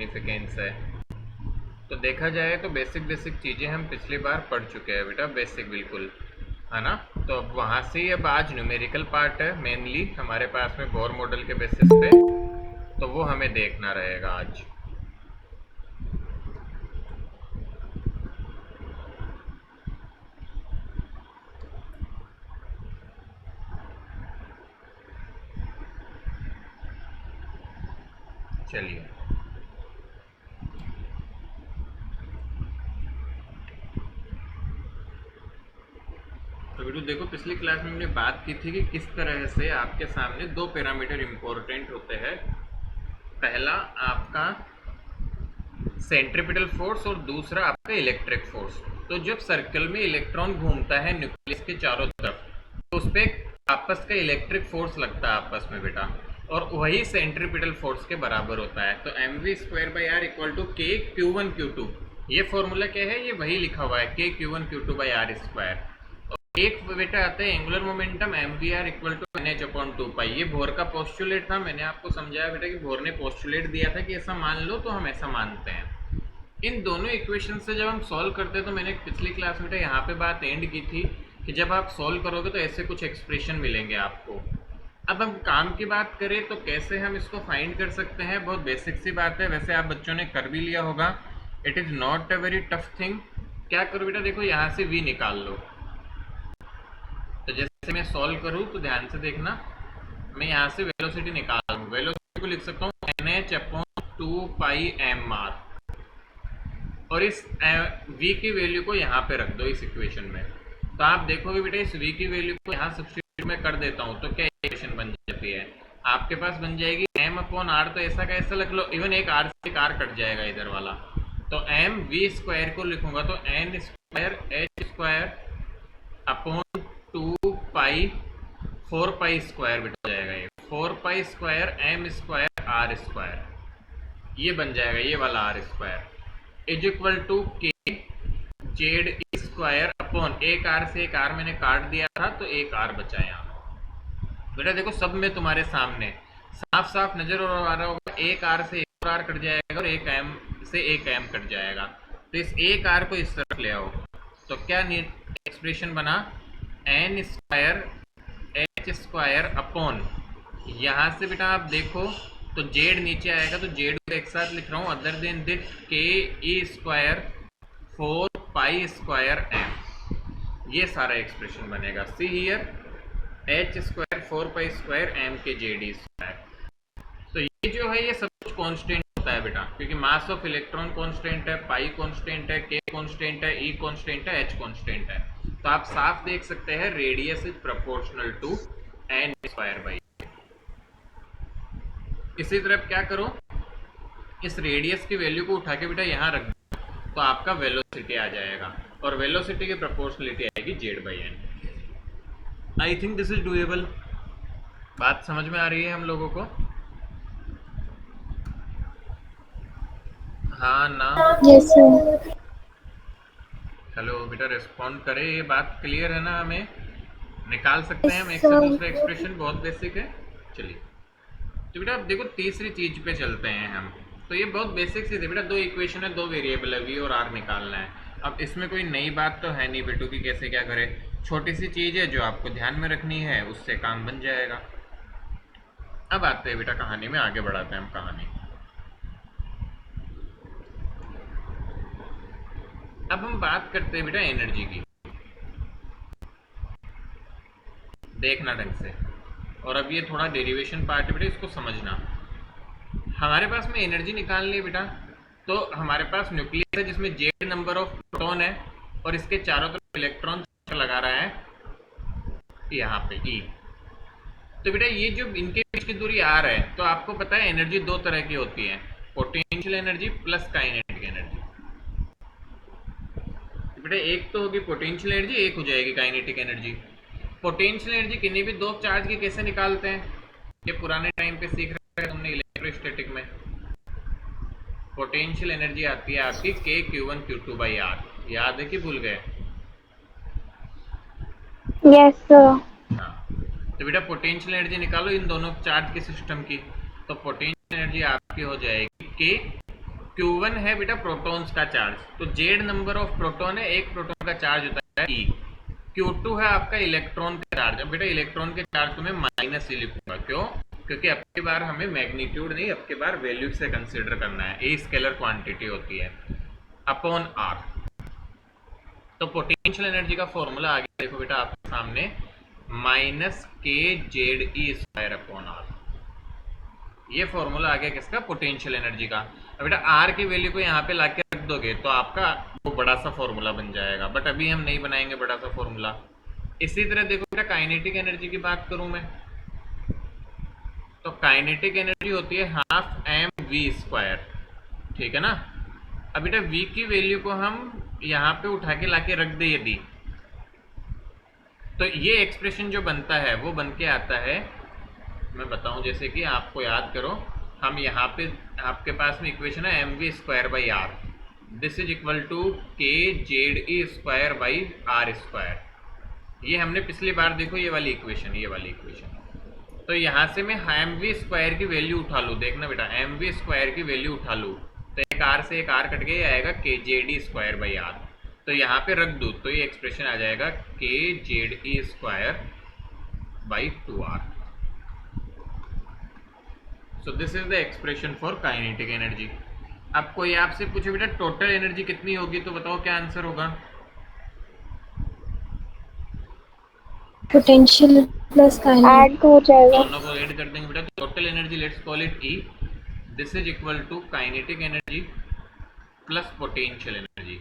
Significance है। तो देखा जाए तो बेसिक बेसिक चीज़ें हम पिछली बार पढ़ चुके हैं बेटा, बेसिक बिल्कुल, है ना। तो अब वहाँ से ही अब आज न्यूमेरिकल पार्ट है मेनली हमारे पास में बोर मॉडल के बेसिस पे, तो वो हमें देखना रहेगा आज। चलिए, तो बेटू देखो पिछली क्लास में हमने बात की थी कि किस तरह से आपके सामने दो पैरामीटर इंपॉर्टेंट होते हैं। पहला आपका सेंट्रीपिटल फोर्स और दूसरा आपका इलेक्ट्रिक फोर्स। तो जब सर्कल में इलेक्ट्रॉन घूमता है न्यूक्लियस के चारों तरफ, तो उस पर आपस का इलेक्ट्रिक फोर्स लगता है आपस में बेटा, और वही सेंट्रीपिटल फोर्स के बराबर होता है। तो M V square by R equal to K Q one Q two. ये फॉर्मूला क्या है, ये वही लिखा हुआ है K Q one Q two by R square. एक बेटा आता है angular momentum M V R equal to N H upon two pi. ये बोर का पोस्टुलेट था, मैंने आपको समझाया बेटा कि बोर ने पोस्टुलेट दिया था कि ऐसा मान लो, तो हम ऐसा मानते हैं। इन दोनों इक्वेशन से जब हम सॉल्व करते हैं, तो मैंने पिछली क्लास में यहाँ पे बात एंड की थी कि जब आप सॉल्व करोगे तो ऐसे कुछ एक्सप्रेशन मिलेंगे आपको। अब हम काम की बात करें तो कैसे हम इसको फाइंड कर सकते हैं, बहुत बेसिक सी बात है, वैसे आप बच्चों ने कर भी लिया होगा। It is not a very tough thing. क्या करो बेटा, देखो यहाँ से v निकाल लो। तो जैसे मैं सॉल्व करूँ तो ध्यान से देखना, मैं यहाँ से वेलोसिटी निकाल लूँ। वेलोसिटी को लिख सकता हूँ एन एच अपॉन टू पाई एम आर, और इस v की वैल्यू को यहाँ पे रख दो इस इक्वेशन में। तो आप देखोगे बेटा इस v की वैल्यू को यहाँ सब्स्टिट्यूट में कर देता हूँ, तो क्या इक्वेशन बन जाती है आपके पास, बन जाएगी m अपॉन आर। तो ऐसा का ऐसा लिख लो, इवन एक आर से एक आर कट जाएगा इधर वाला, तो एम वी स्क्वायर को लिखूंगा तो N square H square upon two pi, four pi square बिट जाएगा, ये four pi square M square R square, ये बन जाएगा ये वाला R square is equal to K Z square upon, एक आर से एक आर मैंने काट दिया था तो एक आर बचा यहाँ। बेटा देखो सब में तुम्हारे सामने साफ साफ नजर आ रहा होगा, एक आर से एक आर कट जाएगा और एक एम से एक एम कट जाएगा। तो इस एक आर को इस तरफ ले आओ, तो क्या एक्सप्रेशन बना, n square H square upon, यहाँ से बेटा आप देखो तो जेड नीचे आएगा, तो जेड को एक साथ लिख रहा हूँ, other than that K E square four pi square M, ये सारा एक्सप्रेशन बनेगा। See here H square four pi square M K J D square. तो ये जो है ये सब कुछ कॉन्स्टेंट होता है बेटा, क्योंकि मास ऑफ इलेक्ट्रॉन कॉन्स्टेंट है, पाई कॉन्स्टेंट है, के कॉन्स्टेंट है, ई कॉन्स्टेंट है, एच कॉन्स्टेंट है। तो आप साफ देख सकते हैं radius is proportional to n square by. इसी तरह क्या करो, इस रेडियस की वैल्यू को उठा के बेटा यहाँ रख दो, तो आपका वेलोसिटी आ जाएगा, और वेलोसिटी की प्रोपोर्शनलिटी आएगी z by n. I think this is doable. बात समझ में आ रही है हम लोगों को? हाँ ना? Yes sir. हेलो बेटा, रिस्पॉन्ड करे, ये बात क्लियर है ना? हमें निकाल सकते यस हैं हम एक से दूसरा सर। एक्सप्रेशन, बहुत बेसिक है। चलिए, तो बेटा अब देखो तीसरी चीज पे चलते हैं हम। तो ये बहुत बेसिक चीज है बेटा, दो इक्वेशन है, दो वेरिएबल है, वी और आर निकालना है। अब इसमें कोई नई बात तो है नहीं बेटू कि कैसे क्या करे, छोटी सी चीज है जो आपको ध्यान में रखनी है, उससे काम बन जाएगा। अब आते हैं बेटा कहानी में, आगे बढ़ाते हैं हम कहानी। अब हम बात करते हैं बेटा एनर्जी की, देखना ढंग से। और अब ये थोड़ा डेरिवेशन पार्ट है बेटा, इसको समझना। हमारे पास में एनर्जी निकालनी है बेटा, तो हमारे पास न्यूक्लियस है जिसमें जेड नंबर ऑफ प्रोटॉन है, और इसके चारों तरफ इलेक्ट्रॉन लगा रहा है यहाँ पे ई। तो बेटा ये जो इनके बीच की दूरी आर है, तो आपको पता है एनर्जी दो तरह की होती है, potential energy plus kinetic energy. तो बेटा एक तो होगी पोटेंशियल एनर्जी, एक हो जाएगी काइनेटिक एनर्जी। पोटेंशियल एनर्जी किन्हीं भी दो चार्ज की कैसे निकालते हैं, ये पुराने टाइम पे सीख रहे हैं तुमने इलेक्ट्रोस्टैटिक में। पोटेंशियल एनर्जी आती है आपकी k Q one Q two by r, याद है कि भूल गए? Yes sir. हाँ, तो बेटा पोटेंशियल एनर्जी निकालो इन दोनों चार्ज के सिस्टम की। तो पोटेंशियल एनर्जी आपकी हो जाएगी के Q1 है बेटा प्रोटॉन्स का चार्ज, तो जेड नंबर ऑफ प्रोटॉन है, एक प्रोटॉन का चार्ज होता है ई। Q2 है आपका इलेक्ट्रॉन का चार्ज। अब बेटा इलेक्ट्रॉन के चार्ज को मैं माइनस ही लिखूंगा, क्यों? क्योंकि अब की बार हमें मैग्नीट्यूड नहीं, अब की बार वैल्यू से कंसीडर करना है, ए स्केलर क्वांटिटी होती है, अपॉन आर। तो पोटेंशियल एनर्जी का फॉर्मूला आ गया, देखो बेटा आपके सामने, माइनस के जेड ई स्क्वायर अपॉन आर। ये फॉर्मूला आ गया किसका? पोटेंशियल एनर्जी का। अब बेटा आर की वैल्यू को यहाँ पे लाके रख दोगे तो आपका वो बड़ा सा फॉर्मूला बन जाएगा, बट अभी हम नहीं बनाएंगे बड़ा सा फॉर्मूला। इसी तरह देखो बेटा काइनेटिक एनर्जी की बात करूं मैं, तो काइनेटिक एनर्जी होती है हाफ एम वी स्क्वायर, ठीक है ना। अब बेटा v की वैल्यू को हम यहाँ पे उठा के लाके रख दे यदि, तो ये एक्सप्रेशन जो बनता है वो बन के आता है, मैं बताऊं, जैसे कि आपको याद करो, हम यहाँ पे आपके पास में इक्वेशन है M V square by R, this is equal to K Z E square by R square. ये हमने पिछली बार देखो ये वाली इक्वेशन, ये वाली इक्वेशन। तो यहाँ से मैं एम वी स्क्वायर की वैल्यू उठा लूँ, देखना बेटा एम वी स्क्वायर की वैल्यू उठा लूँ, तो एक आर से एक आर कट के आएगा k Z E square by r. तो यहाँ पे रख दूँ तो ये एक्सप्रेशन आ जाएगा के Z E square by 2r। So this is the expression for kinetic energy. अब कोई आपसे पूछे बेटा टोटल एनर्जी कितनी होगी, तो बताओ क्या आंसर होगा? पोटेंशियल प्लस ऐड हो जाएगा, दोनों को ऐड कर देंगे बेटा, total energy let's call it E, this is equal to kinetic energy plus potential energy.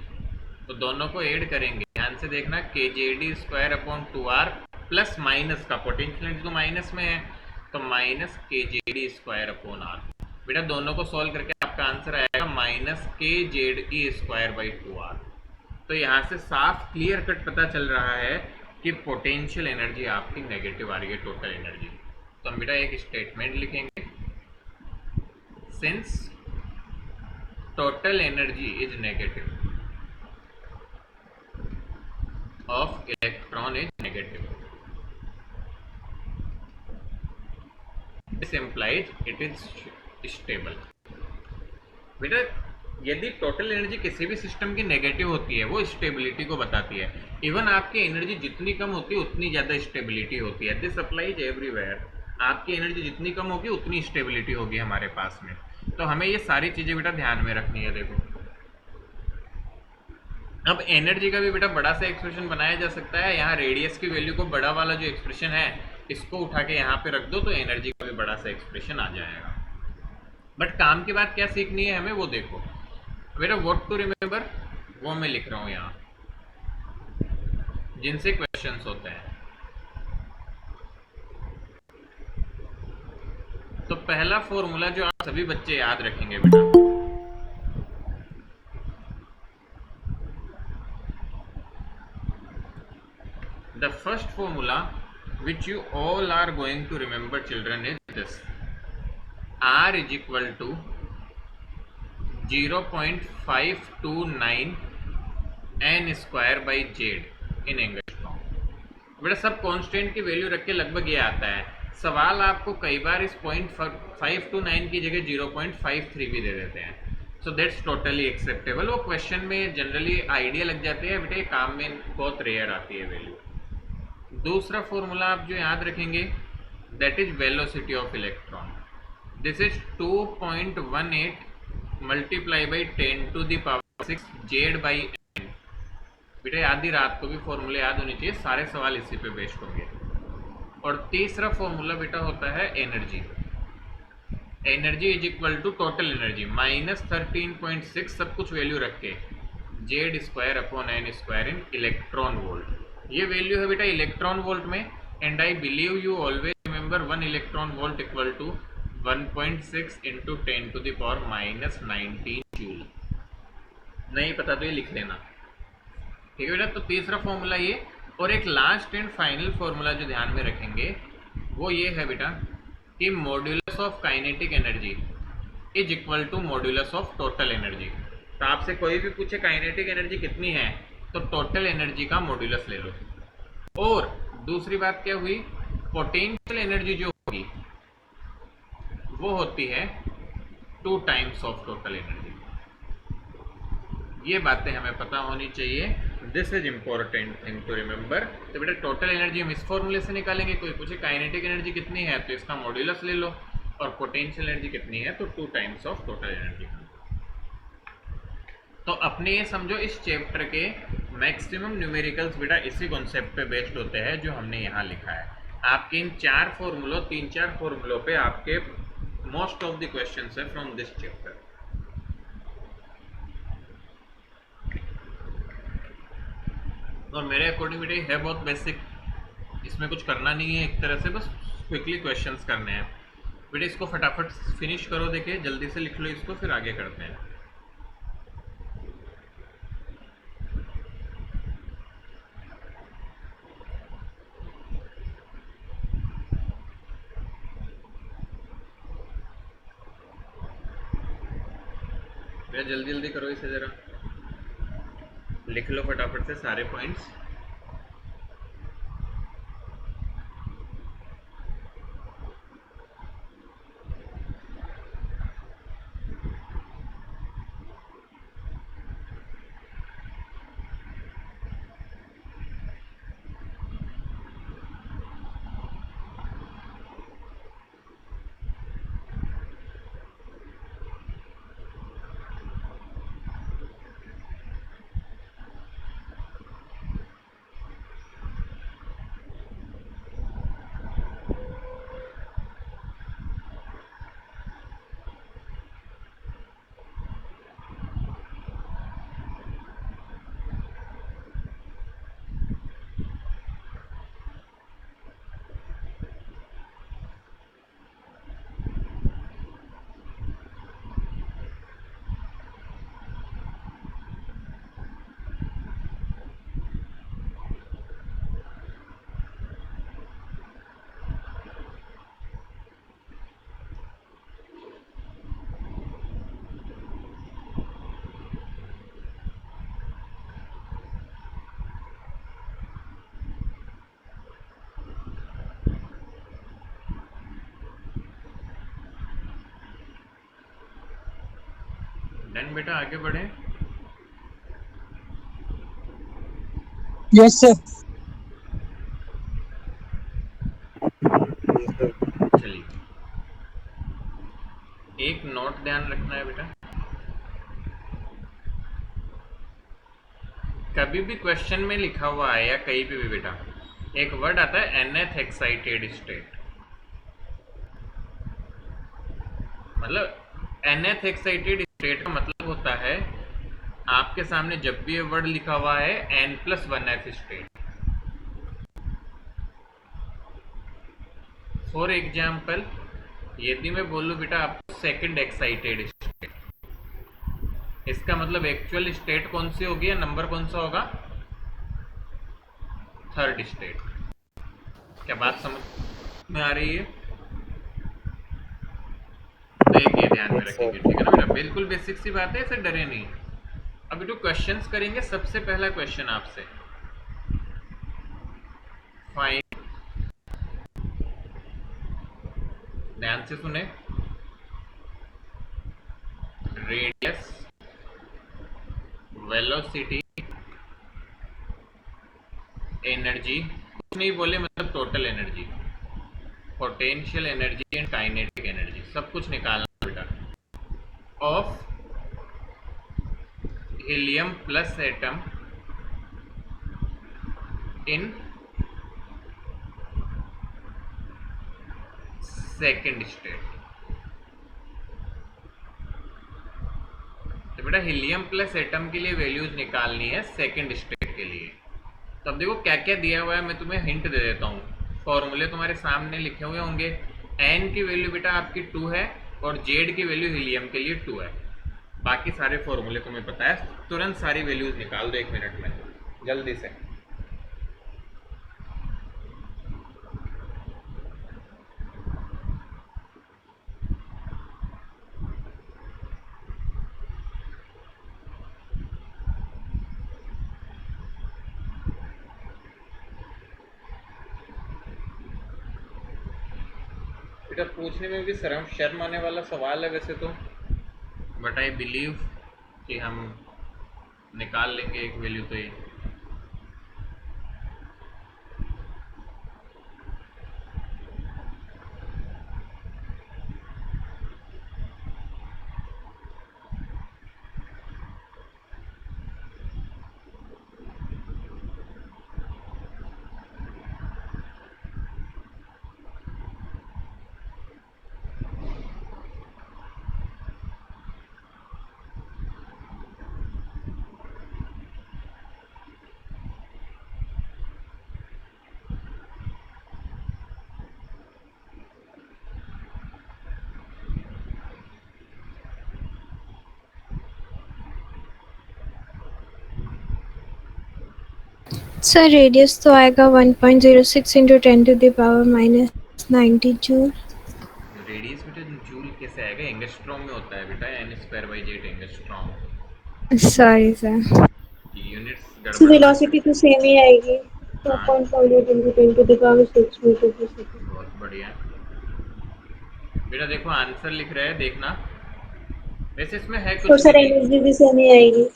तो दोनों को ऐड करेंगे, ध्यान से देखना, K J D square upon 2r plus minus का पोटेंशियल एनर्जी तो माइनस में है, तो minus K J D square upon R. बेटा दोनों को सॉल्व करके आपका आंसर आएगा minus k Z E square by 2r। तो यहाँ से साफ क्लियर कट पता चल रहा है कि पोटेंशियल एनर्जी आपकी नेगेटिव आ रही है टोटल एनर्जी। तो हम बेटा एक स्टेटमेंट लिखेंगे, since total energy is negative of electron is negative, this implies it is stable. बेटा यदि टोटल एनर्जी किसी भी सिस्टम की नेगेटिव होती है वो स्टेबिलिटी को बताती है। इवन आपकी एनर्जी जितनी कम होती है उतनी ज़्यादा स्टेबिलिटी होती है, दिस अप्लाइज एवरीवेयर। आपकी एनर्जी जितनी कम होगी उतनी स्टेबिलिटी होगी हमारे पास में। तो हमें ये सारी चीज़ें बेटा ध्यान में रखनी है। देखो अब एनर्जी का भी बेटा बड़ा सा एक्सप्रेशन बनाया जा सकता है, यहाँ रेडियस की वैल्यू को बड़ा वाला जो एक्सप्रेशन है इसको उठा के यहाँ पे रख दो तो एनर्जी का भी बड़ा सा एक्सप्रेशन आ जाएगा। बट काम की बात क्या सीखनी है हमें वो देखो बेटा, व्हाट टू रिमेंबर वो मैं लिख रहा हूँ यहाँ, जिनसे क्वेश्चंस होते हैं। तो पहला फॉर्मूला जो आप सभी बच्चे याद रखेंगे बेटा, the first formula which you all are going to remember children is this: R is equal to 0.529 n square by z in angstrom. बेटा सब कांस्टेंट की वैल्यू रख के लगभग ये आता है। सवाल आपको कई बार इस 0.529 की जगह 0.53 भी दे देते हैं, सो दैट्स टोटली एक्सेप्टेबल। वो क्वेश्चन में जनरली आइडिया लग जाते हैं बेटे, काम में बहुत रेयर आती है वैल्यू। दूसरा फॉर्मूला आप जो याद रखेंगे that is velocity of electron, this is 2.18 multiply by 10 to the power 6 z by n. बेटा आधी रात को भी फॉर्मूले याद होनी चाहिए, सारे सवाल इसी पे बेस्ड होंगे। और तीसरा फॉर्मूला बेटा होता है energy. Energy is equal to total energy minus 13.6 सब कुछ वैल्यू रख के Z square upon N square in electron volt. ये वैल्यू है बेटा इलेक्ट्रॉन वोल्ट में, and I believe you always remember 1 electron volt equal to 1.6 into 10 to the power minus 19 joule. नहीं पता तो ये लिख लेना, ठीक है बेटा। तो तीसरा फॉर्मूला ये, और एक लास्ट एंड फाइनल फॉर्मूला जो ध्यान में रखेंगे वो ये है बेटा कि modulus of kinetic energy is equal to modulus of total energy. तो आपसे कोई भी पूछे काइनेटिक एनर्जी कितनी है तो टोटल एनर्जी का मॉड्यूलस ले लो। और दूसरी बात क्या हुई, पोटेंशियल एनर्जी जो होगी वो होती है 2 टाइम्स ऑफ टोटल एनर्जी। ये बातें हमें पता होनी चाहिए। This is important thing to remember. तो बेटा टोटल एनर्जी हम इस फॉर्मूले से निकालेंगे। कोई पूछे काइनेटिक एनर्जी कितनी है तो इसका मॉड्यूलस ले लो, और पोटेंशियल एनर्जी कितनी है तो 2 टाइम्स ऑफ टोटल एनर्जी। तो अपने ये समझो इस चैप्टर के मैक्सिमम न्यूमेरिकल्स बेटा इसी कॉन्सेप्ट पे बेस्ड होते हैं जो हमने यहाँ लिखा है। आपके इन 3-4 फॉर्मूलों पे आपके मोस्ट ऑफ द क्वेश्चंस है फ्रॉम दिस चैप्टर। और मेरे अकॉर्डिंग बेटा है बहुत बेसिक, इसमें कुछ करना नहीं है, एक तरह से बस क्विकली क्वेश्चंस करने हैं। बेटा इसको फटाफट फिनिश करो, देखिए जल्दी से लिख लो इसको, फिर आगे करते हैं। बेटा जल्दी जल्दी करो इसे, ज़रा लिख लो फटाफट से सारे पॉइंट्स। डन बेटा, आगे बढ़े। Yes sir. चलिए एक नोट ध्यान रखना है बेटा, कभी भी क्वेश्चन में लिखा हुआ है या कहीं पे भी बेटा एक वर्ड आता है nth एक्साइटेड स्टेट। मतलब nth एक्साइटेड स्टेट का मतलब होता है आपके सामने जब भी ये वर्ड लिखा हुआ है n+1th स्टेट। फॉर एग्जाम्पल यदि मैं बोलूँ बेटा आपको सेकंड एक्साइटेड स्टेट, इसका मतलब एक्चुअल स्टेट कौन सी होगी या नंबर कौन सा होगा? Third state. क्या बात समझ में आ रही है? तो एक ये ध्यान में रखेंगे, ठीक है ना बेटा, बिल्कुल बेसिक सी बात है, इसे डरे नहीं। अभी तो क्वेश्चंस करेंगे। सबसे पहला क्वेश्चन आपसे, फाइंड, ध्यान से सुने, रेडियस, वेलोसिटी, एनर्जी, कुछ नहीं बोले मतलब total energy, potential energy and kinetic energy, सब कुछ निकालना बेटा, of helium plus atom in second state. तो बेटा हीलियम प्लस एटम के लिए वैल्यूज निकालनी है सेकेंड स्टेट के लिए। तो अब देखो क्या क्या दिया हुआ है, मैं तुम्हें हिंट दे देता हूँ। फॉर्मूले तुम्हारे सामने लिखे हुए होंगे। एन की वैल्यू बेटा आपकी 2 है और जेड की वैल्यू हीलियम के लिए 2 है। बाकी सारे फॉर्मूले तुम्हें पता है, तुरंत सारी वैल्यूज निकाल दो 1 मिनट में जल्दी से। बेटा पूछने में भी शर्म आने वाला सवाल है वैसे तो, बट आई बिलीव कि हम निकाल लेंगे एक वैल्यू तो ये। सर रेडियस तो आएगा 1.06 इंटू 10⁻⁻90 जूल। रेडियस बेटा जूल कैसे आएगा, एंगस्ट्रॉम में होता है बेटा, n²/8 angstrom. Sorry sir. Units So गड़बड़ ना कर। velocity तो सेम ही आएगी, हाँ 2.48 into 10⁻6 मीटर पर सेकंड। बहुत बढ़िया। बेटा देखो आंसर लिख रहे हैं, देखना। वैसे इसमें है तो कुछ भी सर नहीं, एनर्जी भी सेम ही आएगी।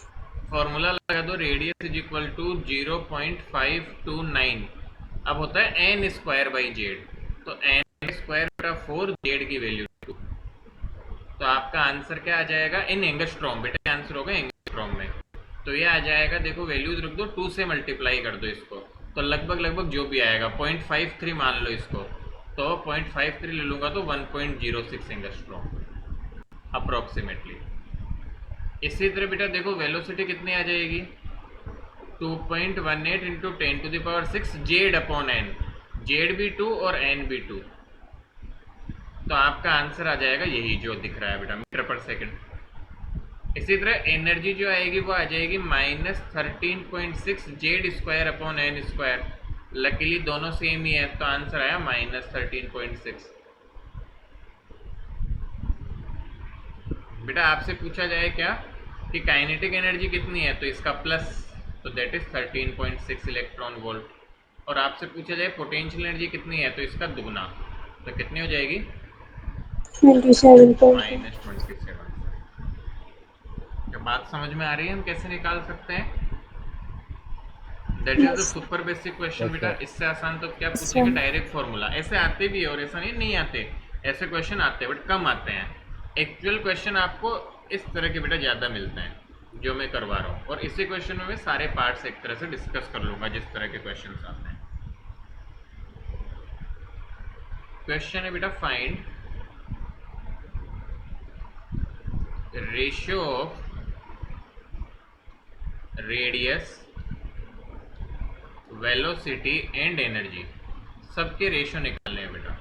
फॉर्मूला लगा दो, रेडियस इज इक्वल टू 0.529। अब होता है n²/z, तो n²/4, जेड की वैल्यू 2। तो आपका आंसर क्या आ जाएगा इन एंगस्ट्रॉम, बेटा आंसर होगा एंगस्ट्रॉम में। तो ये आ जाएगा, देखो वैल्यूज रख दो, 2 से मल्टीप्लाई कर दो इसको, तो लगभग लगभग जो भी आएगा 0.53 मान लो इसको, तो 0.53 ले लूंगा तो 1.06 एंगस्ट्रॉम अप्रोक्सीमेटली। इसी तरह बेटा देखो वेलोसिटी कितनी आ जाएगी, 2.18 इंटू 10⁶ z/n, जेड भी 2 और एन भी 2। तो आपका आंसर आ जाएगा यही जो दिख रहा है बेटा, मीटर पर सेकंड। इसी तरह एनर्जी जो आएगी वो आ जाएगी -13.6 z² / n²। लकीली दोनों सेम ही है, तो आंसर आया -13.6। बेटा आपसे पूछा जाए क्या कि काइनेटिक एनर्जी कितनी है, तो इसका प्लस, तो दैट इज 13.6 इलेक्ट्रॉन वोल्ट। और आपसे पूछा जाए पोटेंशियल एनर्जी कितनी है, तो इसका दुगना, तो कितनी हो जाएगी 27.5। -27। क्या बात समझ में आ रही है, हम कैसे निकाल सकते हैं? That is the yes super basic question बेटा। इससे आसान तो क्या पूछेगा, सर डायरेक्ट फॉर्मूला। ऐसे आते भी है और ऐसा नहीं आते, ऐसे क्वेश्चन आते हैं बट कम आते हैं। एक्चुअल क्वेश्चन आपको इस तरह के बेटा ज़्यादा मिलते हैं जो मैं करवा रहा हूँ, और इसी क्वेश्चन में मैं सारे पार्ट्स एक तरह से डिस्कस कर लूँगा जिस तरह के क्वेश्चन आते हैं। क्वेश्चन है बेटा, find ratio of radius, velocity and energy, सबके रेशियो निकालने हैं बेटा,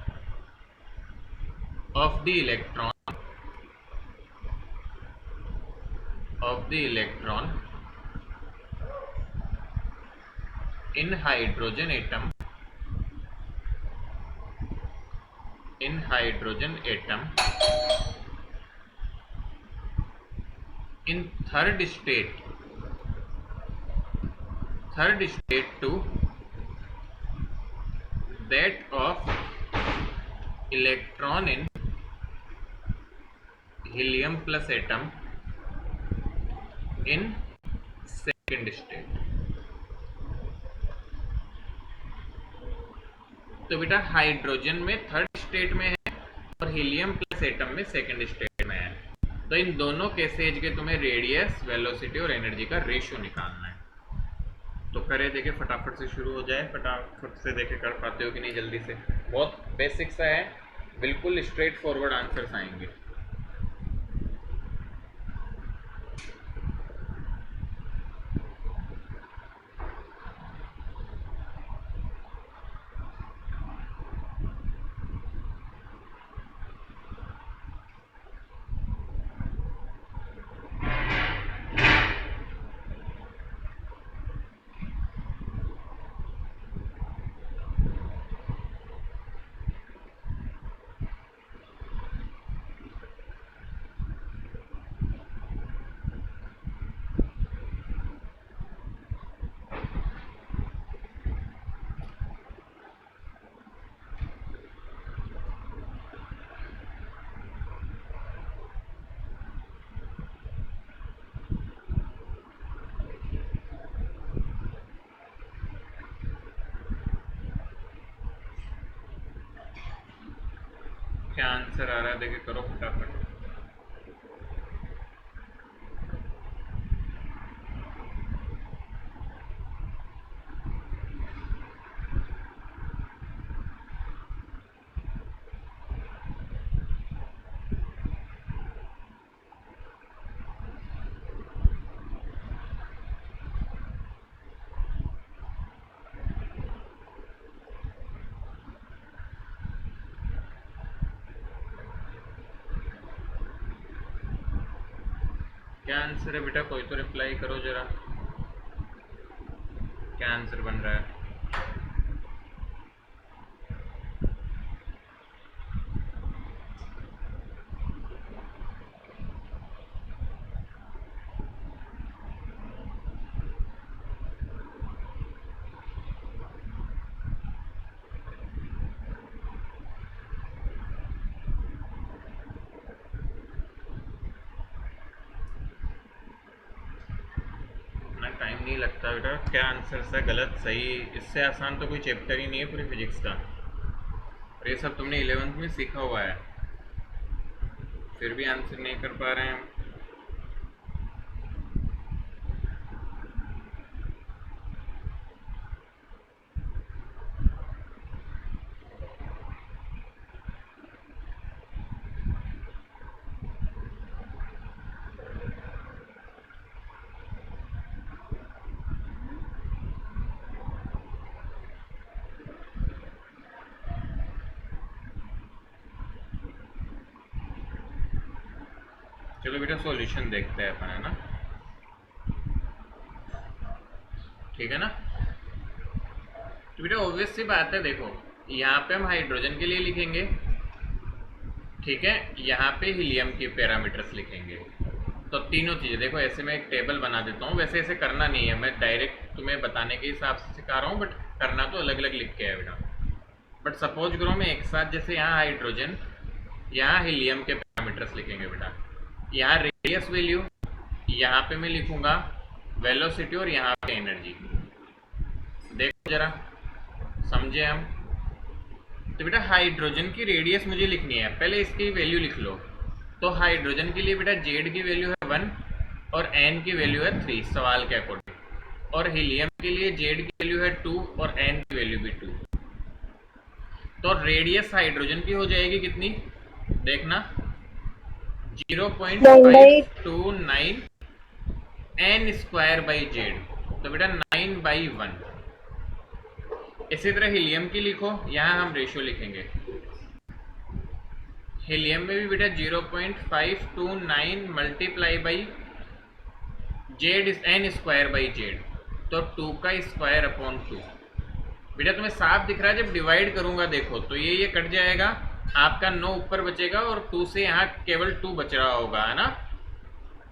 of the electron in hydrogen atom in third state to that of electron in helium plus atom in second state। तो बेटा हाइड्रोजन में थर्ड स्टेट में है और हीलियम प्लस एटम में सेकंड स्टेट में है, तो इन दोनों केसेज के तुम्हें रेडियस, वेलोसिटी और एनर्जी का रेशियो निकालना है। तो करे देखे, फटाफट से शुरू हो जाए, फटाफट से देखे कर पाते हो कि नहीं जल्दी से। बहुत बेसिक सा है, बिल्कुल स्ट्रेट फॉरवर्ड आंसर्स आएंगे। क्या आंसर आ रहा है देखिए, करो फटाफट। क्या आंसर है बेटा, कोई तो रिप्लाई करो जरा, क्या आंसर बन रहा है? ना टाइम नहीं लगता बेटा, क्या आंसर सा गलत सही, इससे आसान तो कोई चैप्टर ही नहीं है पूरी फिजिक्स का, और ये सब तुमने 11th में सीखा हुआ है, फिर भी आंसर नहीं कर पा रहे हैं हम। चलो बेटा सॉल्यूशन देखते हैं अपन, है ना, ठीक है ना। तो बेटा ऑब्वियस सी बात है, देखो यहाँ पे हम हाइड्रोजन के लिए लिखेंगे, ठीक है, यहाँ पे हीलियम के पैरामीटर्स लिखेंगे, तो तीनों चीज़ें देखो, ऐसे मैं एक टेबल बना देता हूँ, वैसे ऐसे करना नहीं है, मैं डायरेक्ट तुम्हें बताने के हिसाब से सिखा रहा हूँ, बट करना तो अलग अलग लिख के है बेटा। बट सपोज करो मैं एक साथ, जैसे यहाँ हाइड्रोजन, यहाँ हीलियम के पैरामीटर्स लिखेंगे बेटा, यहाँ रेडियस वैल्यू, यहाँ पे मैं लिखूंगा वेलोसिटी, और यहाँ पे एनर्जी। देखो जरा, समझे हम। तो बेटा हाइड्रोजन की रेडियस मुझे लिखनी है, पहले इसकी वैल्यू लिख लो। तो हाइड्रोजन के लिए बेटा जेड की वैल्यू है 1 और एन की वैल्यू है 3 सवाल के अकॉर्डिंग, और हीलियम के लिए जेड की वैल्यू है 2 और एन की वैल्यू भी 2। तो रेडियस हाइड्रोजन की हो जाएगी कितनी, देखना 0.529 एन स्क्वायर बाई जेड, तो बेटा 9/1। इसी तरह हीलियम की लिखो, यहाँ हम रेशियो लिखेंगे, हीलियम में भी बेटा 0.529 multiply by z n square by z, तो 2 का स्क्वायर अपॉन 2। बेटा तुम्हें साफ दिख रहा है, जब डिवाइड करूंगा देखो तो ये कट जाएगा, आपका 9 ऊपर बचेगा और 2 से यहाँ केवल 2 बच रहा होगा, है ना।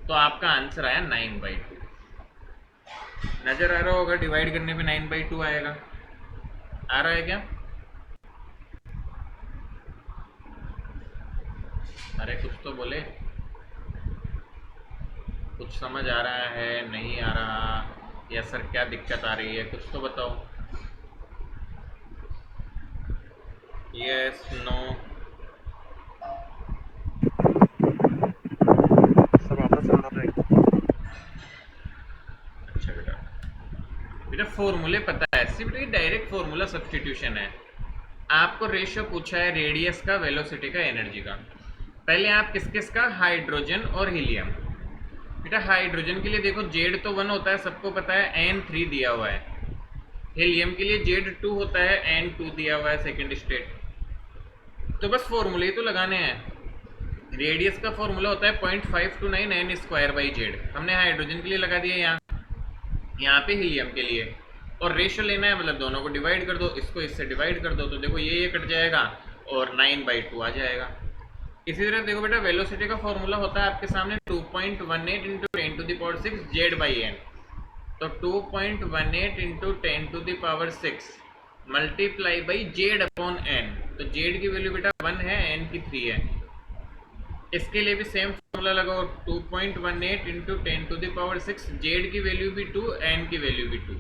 तो आपका आंसर आया 9/2। नजर आ रहा होगा, डिवाइड करने पे 9/2 आएगा, आ रहा है क्या? अरे कुछ तो बोले, कुछ समझ आ रहा है, नहीं आ रहा, या सर क्या दिक्कत आ रही है, कुछ तो बताओ। यस, नो, अच्छा बेटा, बेटा फॉर्मूले पता है, सिर्फ बेटा डायरेक्ट फॉर्मूला सब्स्टिट्यूशन है। आपको रेशियो पूछा है रेडियस का, वेलोसिटी का, एनर्जी का। पहले आप किस किस का, हाइड्रोजन और हीलियम। बेटा हाइड्रोजन के लिए देखो जेड तो 1 होता है, सबको पता है, एन 3 दिया हुआ है। हीलियम के लिए जेड 2 होता है, एन 2 दिया हुआ है सेकेंड स्टेट। तो बस फॉर्मूले तो लगाने हैं। रेडियस का फॉर्मूला होता है 0.529 एन स्क्वायर बाई जेड, हमने हाइड्रोजन के लिए लगा दिया यहाँ पे हीलियम के लिए, और रेशियो लेना है, मतलब दोनों को डिवाइड कर दो, इसको इससे डिवाइड कर दो, तो देखो ये कट जाएगा और 9/2 आ जाएगा। इसी तरह देखो बेटा वेलोसिटी का फॉर्मूला होता है आपके सामने 2.18 इंटू 10⁶ जेड बाई एन, तो 2.18 into 10⁶ multiply by z upon n, तो जेड की वैल्यू बेटा 1 है, एन की 3 है। इसके लिए भी सेम फॉर्मूला लगाओ, 2.18 इंटू 10⁶, जेड की वैल्यू भी 2, एन की वैल्यू भी 2।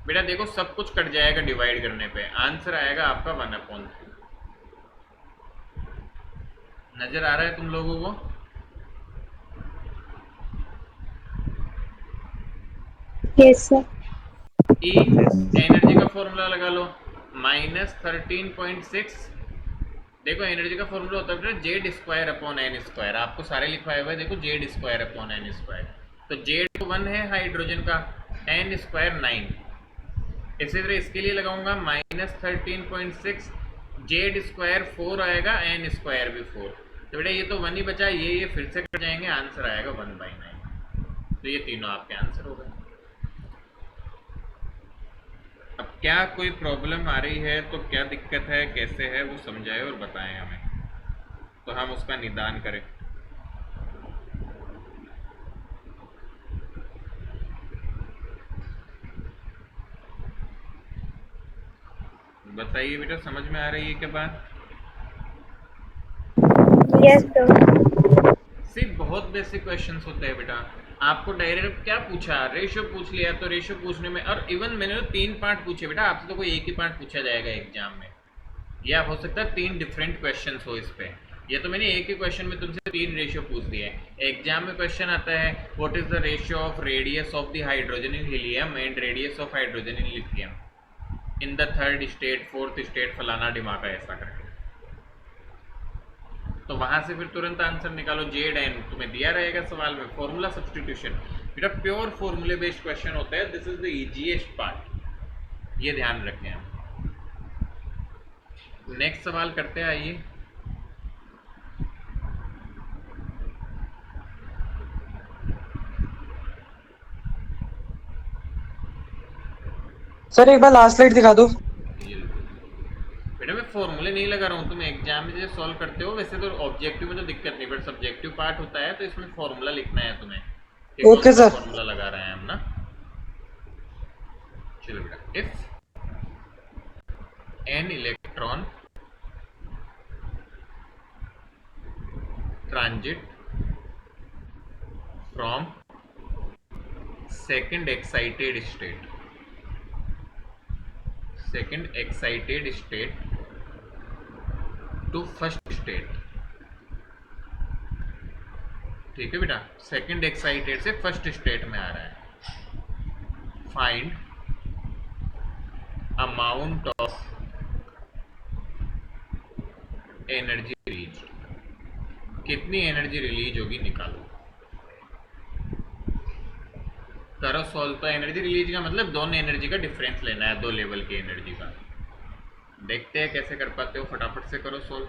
बेटा देखो सब कुछ कट जाएगा डिवाइड करने पे, आंसर आएगा आपका 1/3। नजर आ रहा है तुम लोगों को? Yes, sir. ई एनर्जी का फॉर्मूला लगा लो, -13.6। देखो एनर्जी का फॉर्मूला होता है z square upon N square, आपको सारे लिखवाए हुए देखो, z square upon N square. तो जेड 1 है हाइड्रोजन का, एन स्क्वायर 9। इसी तरह इसके लिए लगाऊंगा -13.6, जेड स्क्वायर 4 आएगा, एन स्क्वायर भी 4। तो बेटा ये तो 1 ही बचा, ये फिर से कट जाएंगे, आंसर आएगा 1/9। तो ये तीनों आपके आंसर हो गए। अब क्या कोई प्रॉब्लम आ रही है तो क्या दिक्कत है, कैसे है, वो समझाए और बताएं हमें, तो हम उसका निदान करें। बताइए बेटा, समझ में आ रही है क्या बात? Yes, sir. सिर्फ बहुत बेसिक क्वेश्चंस होते हैं बेटा। आपको डायरेक्ट क्या पूछा, रेशियो पूछ लिया, तो रेशियो पूछने में, और इवन मैंने तो 3 पार्ट पूछे बेटा, आपसे तो कोई एक ही पार्ट पूछा जाएगा एग्जाम में, या हो सकता है 3 डिफरेंट क्वेश्चंस हो इस पे। ये तो मैंने एक ही क्वेश्चन में तुमसे 3 रेशियो पूछ दिए। एग्जाम में क्वेश्चन आता है what is the ratio of radius of the hydrogen in helium and radius of hydrogen in lithium in the 3rd state 4th state फलाना डिमाका, ऐसा करके। तो वहां से फिर तुरंत आंसर निकालो, जेड एन तुम्हें दिया रहेगा सवाल में, फॉर्मूला सब्स्टिट्यूशन। बेटा प्योर फॉर्मूले बेस्ड क्वेश्चन होता है, this is the easiest part, ये ध्यान रखें हम। नेक्स्ट सवाल करते हैं, आइए। सर एक बार लास्ट स्लाइड दिखा दो। बेटा मैं फॉर्मूले नहीं लगा रहा हूँ, तुम एग्जाम में जैसे सॉल्व करते हो वैसे तो ऑब्जेक्टिव में तो दिक्कत नहीं, बट सब्जेक्टिव पार्ट होता है तो इसमें फॉर्मूला लिखना है तुम्हें। Okay sir. फॉर्मूला लगा रहे हैं हम ना। चलो बेटा, if an electron transit from second excited state to first state. ठीक है बेटा, सेकंड एक्साइटेड से फर्स्ट स्टेट में आ रहा है। Find amount of energy release, कितनी एनर्जी रिलीज होगी निकालो। करो सॉल्व। तो एनर्जी रिलीज का मतलब दोनों एनर्जी का डिफरेंस लेना है, 2 लेवल की एनर्जी का। देखते हैं कैसे कर पाते हो, फटाफट से करो सॉल्व।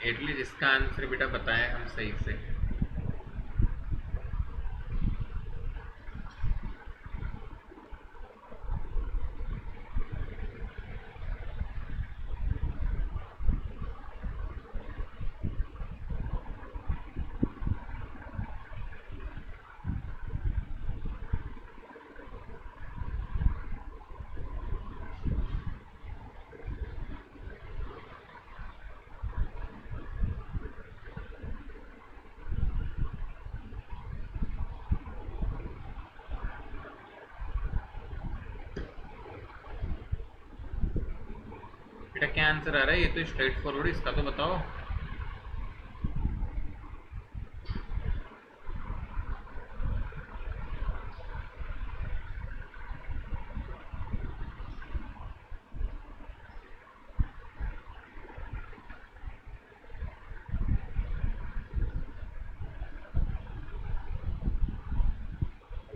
एटलीस्ट इसका आंसर बेटा बताएं हम सही से। बेटा क्या आंसर आ रहा है, ये तो स्ट्रेट फॉरवर्ड, इसका तो बताओ।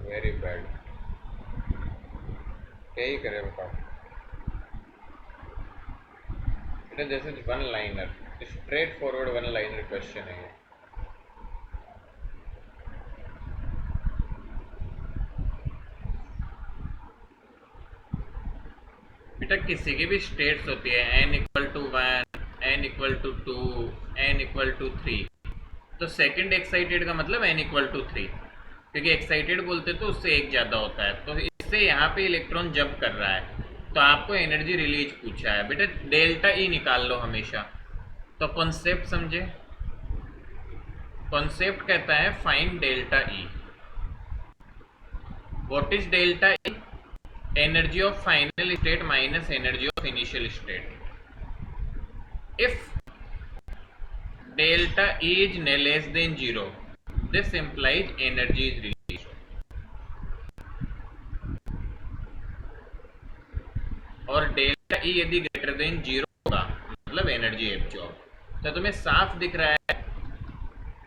वेरी बैड, क्या ही करे बताओ। बेटा this is one liner, straight forward one liner question है ये। बेटा किसी की भी स्टेट्स होती है n = 1, n equal to 2, n equal to 3। तो सेकंड एक्साइटेड का मतलब n इक्वल टू 3, क्योंकि एक्साइटेड बोलते तो उससे एक ज़्यादा होता है। तो इससे यहाँ पे इलेक्ट्रॉन जंप कर रहा है, तो आपको एनर्जी रिलीज पूछा है बेटा, डेल्टा ई निकाल लो हमेशा। तो कॉन्सेप्ट समझे, कॉन्सेप्ट कहता है find delta E. What is delta E? Energy of final state minus energy of initial state. If delta E is less than 0, this implies energy is released. और delta E यदि greater than 0 होगा मतलब energy absorb. तो तुम्हें साफ दिख रहा है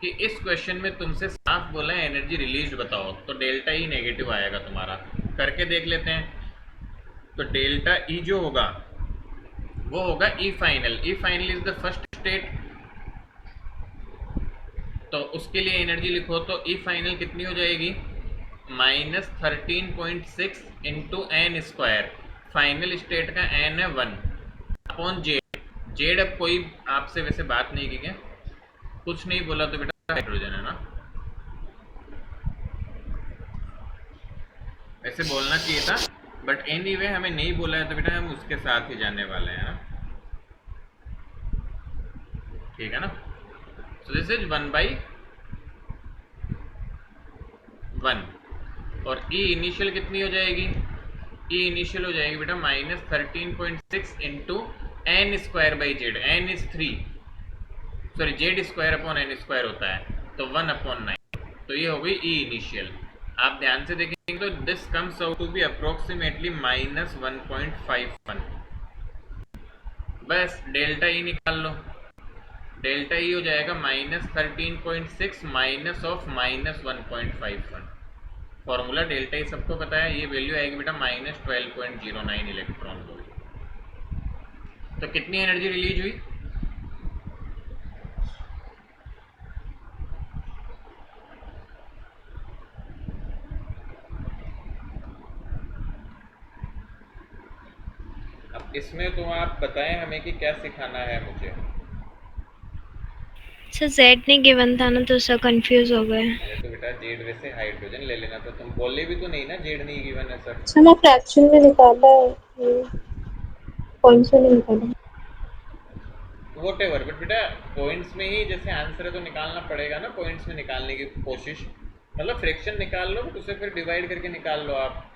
कि इस क्वेश्चन में तुमसे साफ बोला है एनर्जी रिलीज बताओ, तो डेल्टा E नेगेटिव आएगा तुम्हारा। करके देख लेते हैं। तो डेल्टा E जो होगा वो होगा E final. E final is the first state, तो उसके लिए एनर्जी लिखो तो ई फाइनल कितनी हो जाएगी, -13.6 into n square. Final state का एन है 1 अपॉन जेड। जेड अब कोई आपसे वैसे बात नहीं की क्या, कुछ नहीं बोला तो बेटा हाइड्रोजन है ना, ऐसे बोलना चाहिए था, बट एनीवे हमें नहीं बोला है तो बेटा हम उसके साथ ही जाने वाले हैं ना, ठीक है ना। So this is 1/1 और E इनिशियल कितनी हो जाएगी, E इनिशियल हो जाएगी बेटा -13.6 into n square by z. N is 3, sorry z square upon N square होता है, तो 1/9। तो ये हो गई E इनिशियल। आप ध्यान से देखेंगे तो this comes out to be approximately -1.51। बस डेल्टा E निकाल लो। डेल्टा ई हो जाएगा -13.6 minus of -1.51। Formula delta E सबको पता है, ये वैल्यू आएगी बेटा -12.09 इलेक्ट्रॉन वोल्ट। तो कितनी एनर्जी रिलीज हुई, अब इसमें तो आप बताएं हमें कि क्या सिखाना है मुझे। सर जेड नहीं गिवन था ना, तो सर कंफ्यूज हो गए। तो बेटा जेड वैसे हाइड्रोजन ले लेना था, तुम बोले भी तो नहीं ना जेड नहीं गिवन है सर। अच्छा मैं फ्रैक्शन में निकाला है, पॉइंट्स में नहीं निकाला। वॉटेवर, बट बेटा पॉइंट्स में ही जैसे आंसर है तो निकालना पड़ेगा ना, पॉइंट्स में निकालने की कोशिश, मतलब फ्रैक्शन निकाल लो उसे फिर डिवाइड करके निकाल लो आप।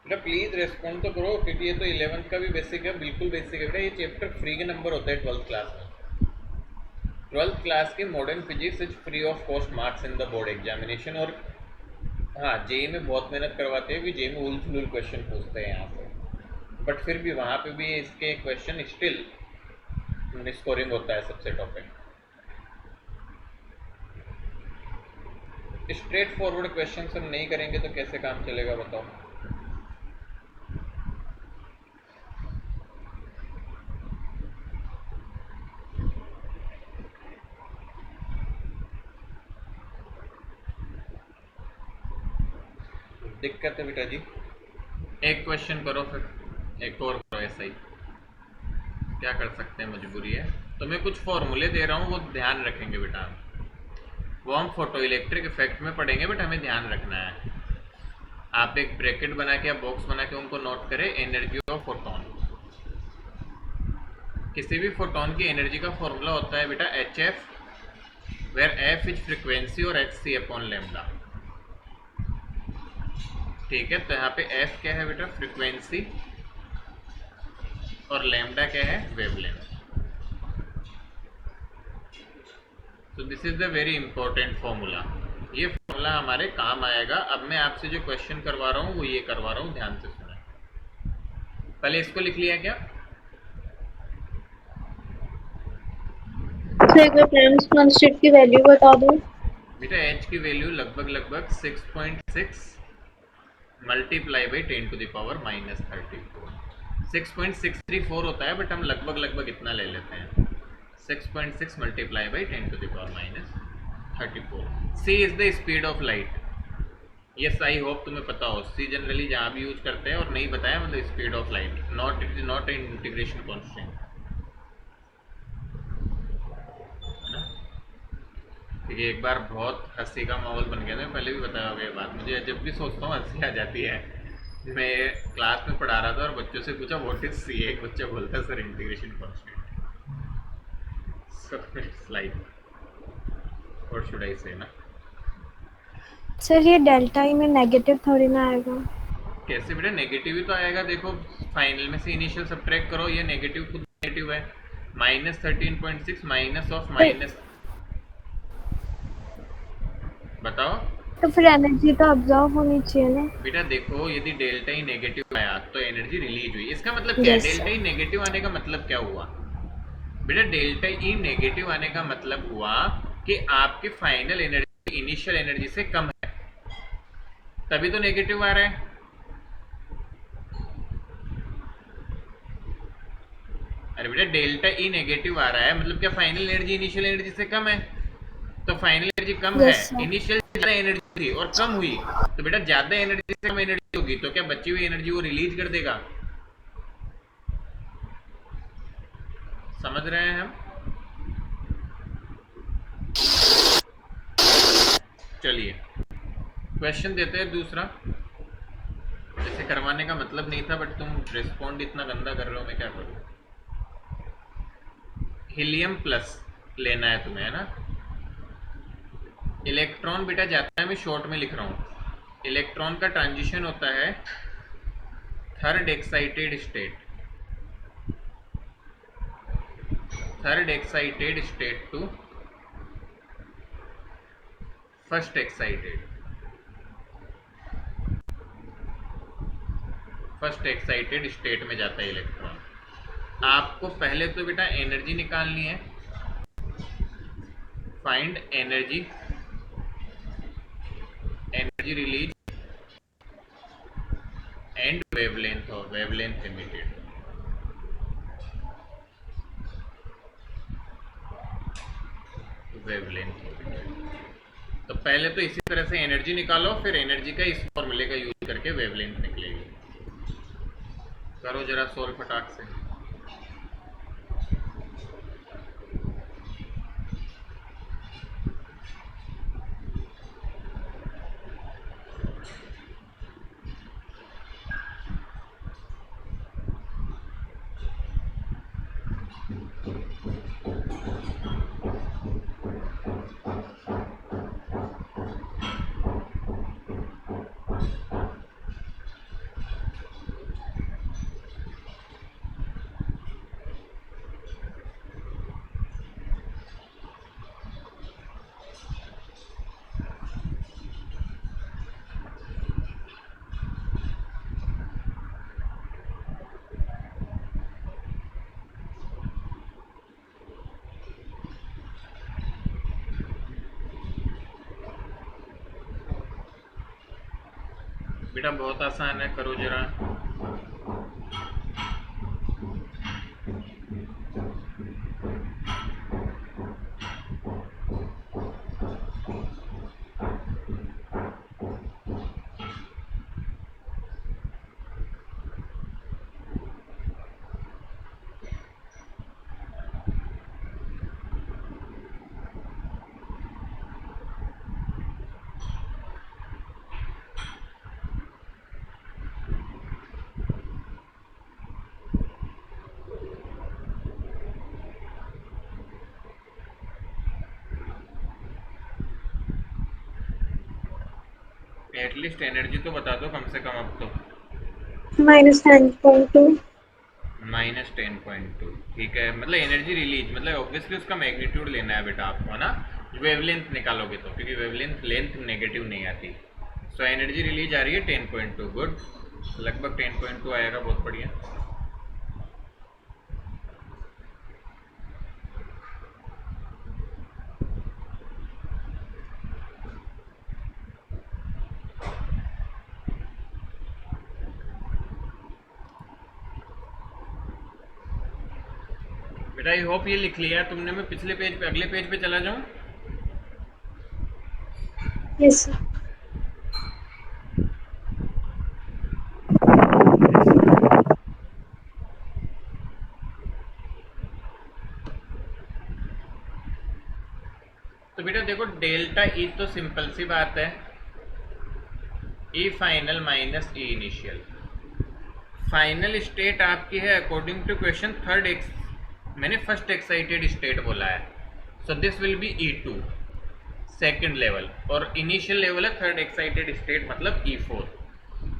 बेटा प्लीज रेस्पॉन्ड तो करो, क्योंकि ये तो 11th का भी बेसिक है, बिल्कुल बेसिक है बेटा। ये चैप्टर फ्री के नंबर होता है 12th क्लास में। 12th क्लास की modern physics is free of cost marks in the board examination. और हाँ जेई में बहुत मेहनत करवाते हैं, जेई में उल फुल क्वेश्चन पूछते हैं यहाँ से, बट फिर भी वहाँ पे भी इसके क्वेश्चन स्टिल स्कोरिंग होता है सबसे टॉपिक। स्ट्रेट फॉरवर्ड क्वेश्चन हम नहीं करेंगे तो कैसे काम चलेगा बताओ। दिक्कत है बेटा जी, एक क्वेश्चन करो फिर एक और करो, ऐसा ही क्या कर सकते हैं, मजबूरी है। तो मैं कुछ फॉर्मूले दे रहा हूँ वो ध्यान रखेंगे बेटा, वो हम फोटो इलेक्ट्रिक इफेक्ट में पढ़ेंगे, बट हमें ध्यान रखना है। आप एक ब्रैकेट बना के या बॉक्स बना के उनको नोट करें। एनर्जी ऑफ फोटोन, किसी भी फोटोन की एनर्जी का फॉर्मूला होता है बेटा HF, where F is frequency और hc अपॉन लैम्डा, ठीक है। तो यहाँ पे F क्या है बेटा, फ्रिक्वेंसी, और लैम्डा क्या है, वेवलेंथ। तो this is the very important formula, ये फॉर्मूला हमारे काम आएगा। अब मैं आपसे जो क्वेश्चन करवा रहा हूँ वो ये करवा रहा हूँ, ध्यान से सुना। पहले इसको लिख लिया क्या, तो एक बार प्लैंक्स कांस्टेंट की वैल्यू बता दो बेटा। H की वैल्यू लगभग 6.6 multiply by 10 to the power -34, 6.634 होता है, बट हम लगभग इतना ले लेते हैं। 6.6 multiplied by 10 to the power minus 34. c is the speed of light. Yes, I hope तुम्हें पता हो। सी जनरली जहाँ भी यूज करते हैं, और नहीं बताया मतलब speed of light, not it is not an integration constant, है ना। क्योंकि एक बार बहुत हंसी का माहौल बन गया था, पहले भी बताया होगा ये बात। मुझे जब भी सोचता हूँ हंसी आ जाती है। मैं क्लास में पढ़ा रहा था और बच्चों से पूछा व्हाट इज सी, एक बच्चा बोलता है sir integration constant. So it's like what should I से ना। सर ये डेल्टा ई में नेगेटिव थोड़ी ना आएगा। कैसे बेटा नेगेटिव ही तो आएगा। देखो फाइनल में से इनिशियल सब्ट्रैक्ट करो, ये नेगेटिव खुद नेगेटिव है। -13.6 माइनस ऑफ माइनस, बताओ। तो फिर एनर्जी तो ऑब्जॉर्व होनी चाहिए ना। बेटा देखो यदि डेल्टा ई नेगेटिव आया तो एनर्जी रिलीज हुई, इसका मतलब क्या है? Yes, delta E sir. Negative आने का मतलब क्या हुआ बेटा? डेल्टा ई नेगेटिव आने का मतलब हुआ कि आपकी फाइनल एनर्जी इनिशियल एनर्जी से कम है, तभी तो नेगेटिव आ रहा है। अरे बेटा डेल्टा ई नेगेटिव आ रहा है मतलब क्या फाइनल एनर्जी इनिशियल एनर्जी से कम है? तो फाइनल एनर्जी कम Yes, है, sir. इनिशियल ज्यादा एनर्जी थी और कम हुई, तो बेटा ज्यादा एनर्जी से कम एनर्जी होगी तो क्या बची हुई एनर्जी वो रिलीज कर देगा? समझ रहे हैं हम? चलिए क्वेश्चन देते हैं दूसरा। जैसे करवाने का मतलब नहीं था बट तुम रिस्पॉन्ड इतना गंदा कर रहे हो, मैं क्या करूं। हीलियम प्लस लेना है तुम्हें, है ना। इलेक्ट्रॉन बेटा जाता है, मैं शॉर्ट में लिख रहा हूं। इलेक्ट्रॉन का ट्रांजिशन होता है third excited state, third excited state to first excited, first excited state में जाता है इलेक्ट्रॉन। आपको पहले तो बेटा एनर्जी निकालनी है, find energy, energy release and wavelength और वेवलेंथ इमिटेड। वेवलेंथ तो पहले तो इसी तरह से एनर्जी निकालो, फिर एनर्जी का इस फॉर्मूले का यूज करके वेवलेंथ निकलेगी। करो जरा सोल्व फटाक से। बेटा बहुत आसान है, करो जरा। एटलीस्ट एनर्जी तो बता दो कम से कम अब तो। -10.2। -10.2 ठीक है, मतलब एनर्जी रिलीज मतलब ऑब्वियसली उसका मैग्नीट्यूड लेना है बेटा आपको, है ना। वेवलेंथ निकालोगे तो, क्योंकि वेवलेंथ लेंथ नेगेटिव नहीं आती। सो एनर्जी रिलीज आ रही है 10.2। गुड, लगभग 10.2 आएगा, बहुत बढ़िया। बेटा आई होप ये लिख लिया है तुमने। मैं पिछले पेज पे, अगले पेज पे चला जाऊं? Yes sir. तो बेटा देखो, डेल्टा ई तो सिंपल सी बात है, E final minus E initial. Final state आपकी है अकॉर्डिंग टू क्वेश्चन थर्ड एक्स, मैंने फर्स्ट एक्साइटेड स्टेट बोला है, so this will be E2 second level, और इनिशियल लेवल है थर्ड एक्साइटेड स्टेट मतलब E4।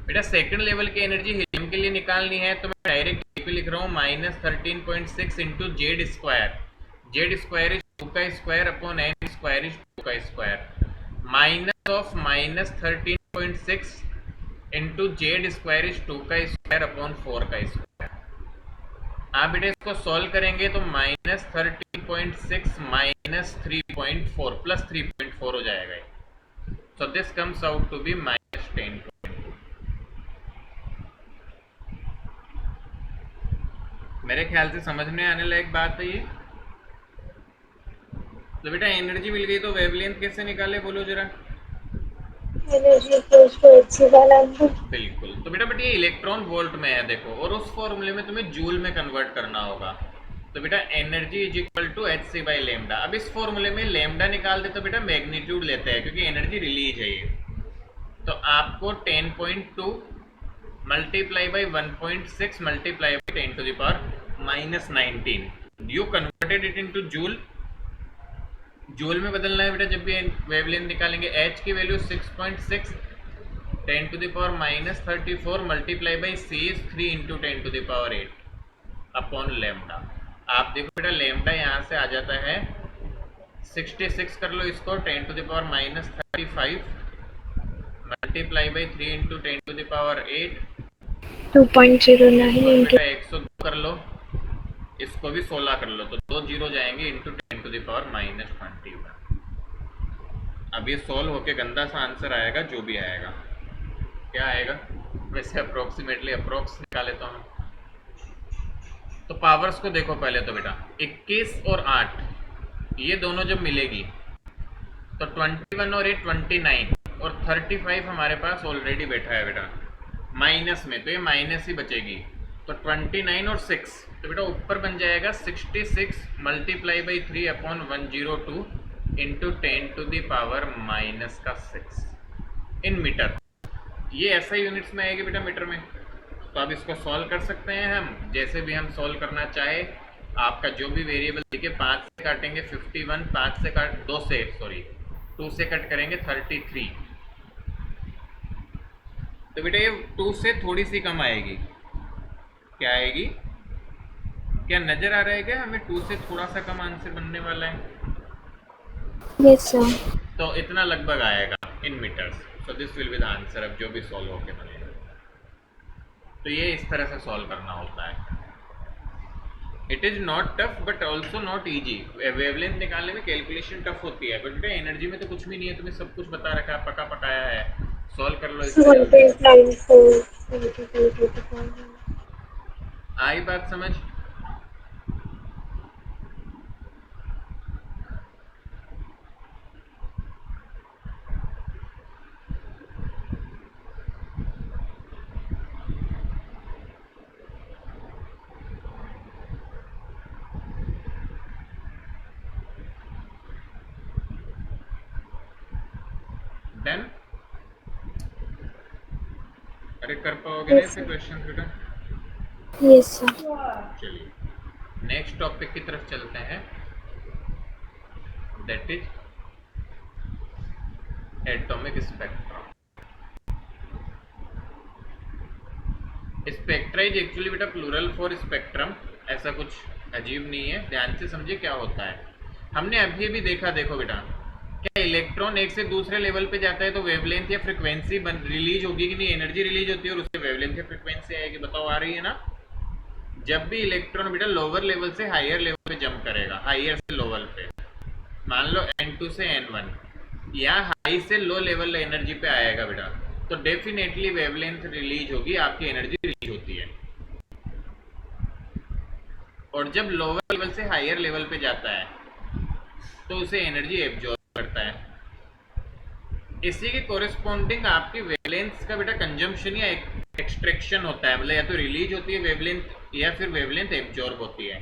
बेटा सेकेंड लेवल की एनर्जी हीलियम के लिए निकालनी है, तो मैं डायरेक्ट लिख रहा हूँ -13.6 into Z square. Z square is 2 का square upon N square is 2 का square, minus of -13.6 into Z square is 2 का स्क्वायर अपॉन 4 का स्क्वायर। आप बेटा इसको सॉल्व करेंगे तो -13.6 माइनस 3.4 प्लस 3.4 हो जाएगा, so this comes out to be -10। मेरे ख्याल से समझने आने लायक बात है ये। तो बेटा एनर्जी मिल गई तो वेवलेंथ कैसे निकाले बोलो जरा? Energy equals to hc by lambda. बिल्कुल। तो बेटा ये इलेक्ट्रॉन वोल्ट में है देखो, और उस फॉर्मूले में तुम्हें जूल में कन्वर्ट करना होगा। तो बेटा energy is equal to hc by lambda. अब इस फॉर्मूले में लेमडा निकाल दे तो बेटा मैग्नीट्यूड लेते हैं क्योंकि एनर्जी रिलीज है ये। तो आपको 10.2 multiply by 1.6 multiply by 10 to the power -19, you converted it into joule. Joule में बदलना है बेटा जब भी वेवलेंथ निकालेंगे। h की value 6.6 10 to the power -34 multiply by c is 3 into 10 to the power 8 upon lambda. आप देखो बेटा लेमडा यहाँ से आ जाता है 66, कर लो इसको 10 to the power -35 multiply by 3 into 10 to the power 8 2.09 बेटा 102 कर लो, इसको भी 16 कर लो तो 2 जीरो जाएंगे इंटू 10 टू द पावर -21। अब ये सॉल्व होके गंदा सा आंसर आएगा, जो भी आएगा। क्या आएगा वैसे अप्रोक्सीमेटली अप्रोक्स निकाले तो हम। तो पावर्स को देखो पहले तो बेटा 21 और 8 ये दोनों जब मिलेगी तो 21 और 8 29 और 35 हमारे पास ऑलरेडी बैठा है बेटा माइनस में, तो ये माइनस ही बचेगी। तो 29 और 6 तो बेटा ऊपर बन जाएगा 66 multiply by 3 upon 102 into 10 to the power -6 in meter. ये ऐसा यूनिट्स में आएगी बेटा मीटर में। तो अब इसको सॉल्व कर सकते हैं हम जैसे भी हम सॉल्व करना चाहे। आपका जो भी वेरिएबल देखिए 5 से काटेंगे 51, 5 से काट 2 से कट करेंगे 33। तो बेटा ये 2 से थोड़ी सी कम आएगी। क्या आएगी? क्या नजर आ रहा है क्या हमें 2 से थोड़ा सा कम आंसर बनने वाला है? Yes sir. तो इतना लगभग आएगा in meters. So this will be the answer अब जो भी सॉल्व होके बनेगा। तो ये इस तरह से सॉल्व करना होता है। It is not tough but also not easy. Wavelength निकालने में कैलकुलेशन टफ होती है, बट बेटा एनर्जी में तो कुछ भी नहीं है, तुम्हें सब कुछ बता रखा है, पका पकाया है। सॉल्व कर लो इसको। 1.94 आई बात समझ? डन? अरे कर पाओगे ना ऐसे क्वेश्चन बेटा? Yes sir. चलिए नेक्स्ट टॉपिक की तरफ चलते हैं, that is atomic spectra. Spectra is actually बेटा प्लूरल फॉर स्पेक्ट्रम, ऐसा कुछ अजीब नहीं है। ध्यान से समझिए क्या होता है। हमने अभी भी देखा, देखो बेटा क्या इलेक्ट्रॉन एक से दूसरे लेवल पे जाता है तो वेवलेंथ या फ्रीक्वेंसी रिलीज होगी कि नहीं? एनर्जी रिलीज होती है और उससे वेवलेंथ या फ्रीक्वेंसी आएगी। बताओ आ रही है ना? जब भी इलेक्ट्रॉन बेटा लोअर लेवल से हायर लेवल पे जंप करेगा, हायर से लोअर पे, मान लो n2 से n1 या हाई से लो लेवल एनर्जी पे आएगा बेटा, तो डेफिनेटली वेवलेंथ रिलीज होगी, आपकी एनर्जी रिलीज होती है। और जब लोअर लेवल से हायर लेवल पे जाता है तो उसे एनर्जी एब्जॉर्ब करता है। इसी के कोरिस्पॉन्डिंग आपकी वेवलेंथ का बेटा कंजम्पशन या एक्सट्रैक्शन होता है, मतलब या तो रिलीज होती है वेवलेंथ या फिर वेवलेंथ एब्जॉर्ब होती है।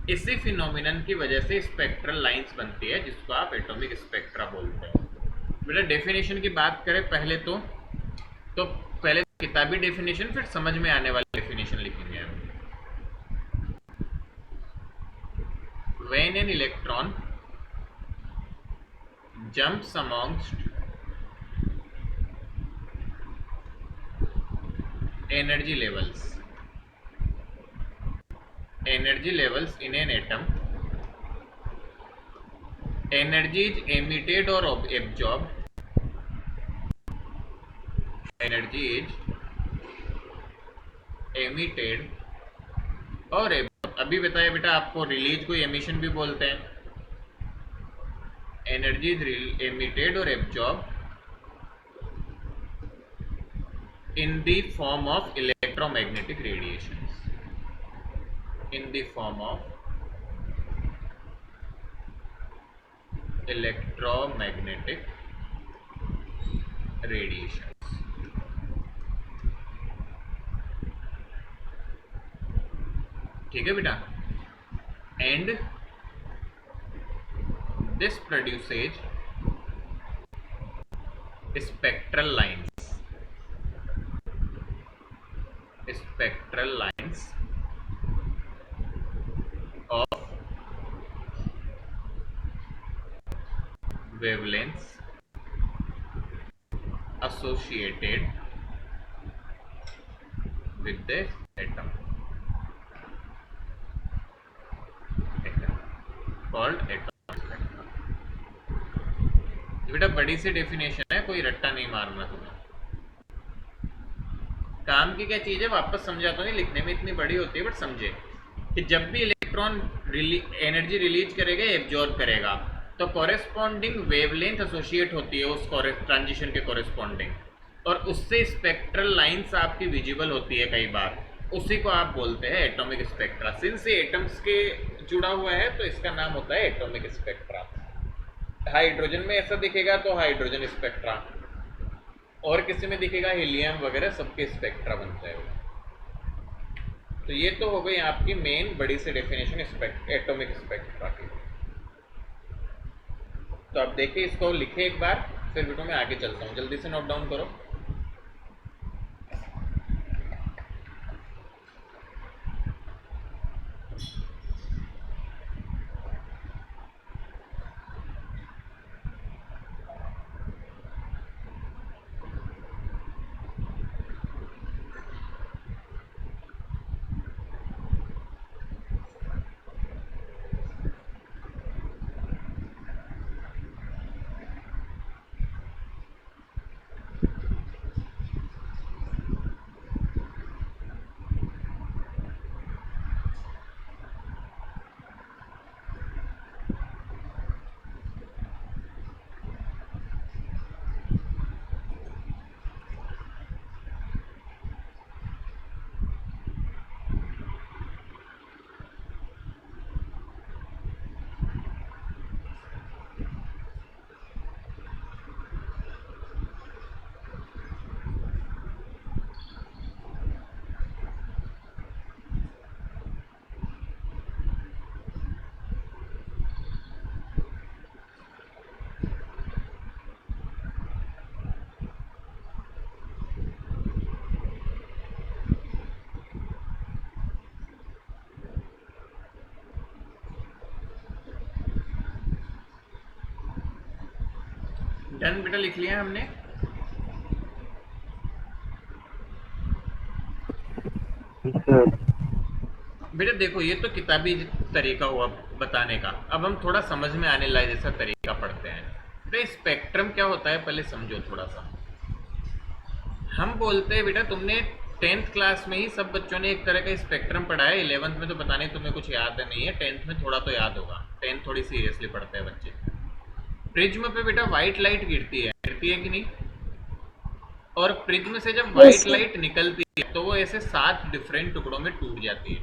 इसी फिनोमिनन की वजह से स्पेक्ट्रल लाइंस बनती है जिसको आप एटॉमिक स्पेक्ट्रा बोलते हैं। बेटा डेफिनेशन की बात करें पहले तो पहले किताबी डेफिनेशन फिर समझ में आने वाली डेफिनेशन लिखेंगे हम। When an electron jumps amongst energy levels in an atom, energy is emitted or absorbed. Energy is emitted और अभी बताया बेटा आपको रिलीज को एमिशन भी बोलते हैं। एनर्जी इज एमिटेड और absorb in the form of electromagnetic radiations, in the form of electromagnetic radiations। ठीक है बेटा, and this produces spectral lines of wavelengths associated with the atom called atom spectra। बेटा बड़ी सी definition है, कोई रट्टा नहीं मारना तुम्हें। काम की क्या चीज है वापस समझाता हूँ, लिखने में इतनी बड़ी होती है बट समझे कि जब भी इलेक्ट्रॉन एनर्जी रिलीज करेगा एब्जॉर्ब करेगा तो कॉरेस्पॉन्डिंग वेवलेंथ एसोसिएट होती है उस ट्रांजिशन के कॉरेस्पॉन्डिंग, और उससे स्पेक्ट्रल लाइंस आपकी विजिबल होती है कई बार, उसी को आप बोलते हैं एटॉमिक स्पेक्ट्रा। सिंस ये एटम्स के जुड़ा हुआ है तो इसका नाम होता है एटॉमिक स्पेक्ट्रा। हाइड्रोजन में ऐसा दिखेगा तो हाइड्रोजन स्पेक्ट्रा, और किसी में दिखेगा हीलियम वगैरह, सबके स्पेक्ट्रा बनता है। तो ये तो हो गई आपकी मेन बड़ी सी डेफिनेशन एटॉमिक स्पेक्ट्रा की। तो अब देखिए इसको लिखे एक बार, फिर बेटो मैं आगे चलता हूँ, जल्दी से नोट डाउन करो। डन बेटा, लिख लिया हमने। बेटा देखो ये तो किताबी तरीका हुआ बताने का, अब हम थोड़ा समझ में आने लायक जैसा तरीका पढ़ते हैं। तो स्पेक्ट्रम क्या होता है पहले समझो थोड़ा सा। हम बोलते हैं बेटा, तुमने 10th क्लास में ही सब बच्चों ने एक तरह का स्पेक्ट्रम पढ़ा है, 11th में तो पता नहीं तुम्हें कुछ याद नहीं है, 10th में थोड़ा तो याद होगा, 10th थोड़ी सीरियसली पढ़ते हैं बच्चे। प्रिज्म पे बेटा व्हाइट लाइट गिरती है कि नहीं, और प्रिज्म से जब व्हाइट लाइट निकलती है तो वो ऐसे 7 डिफरेंट टुकड़ों में टूट जाती है।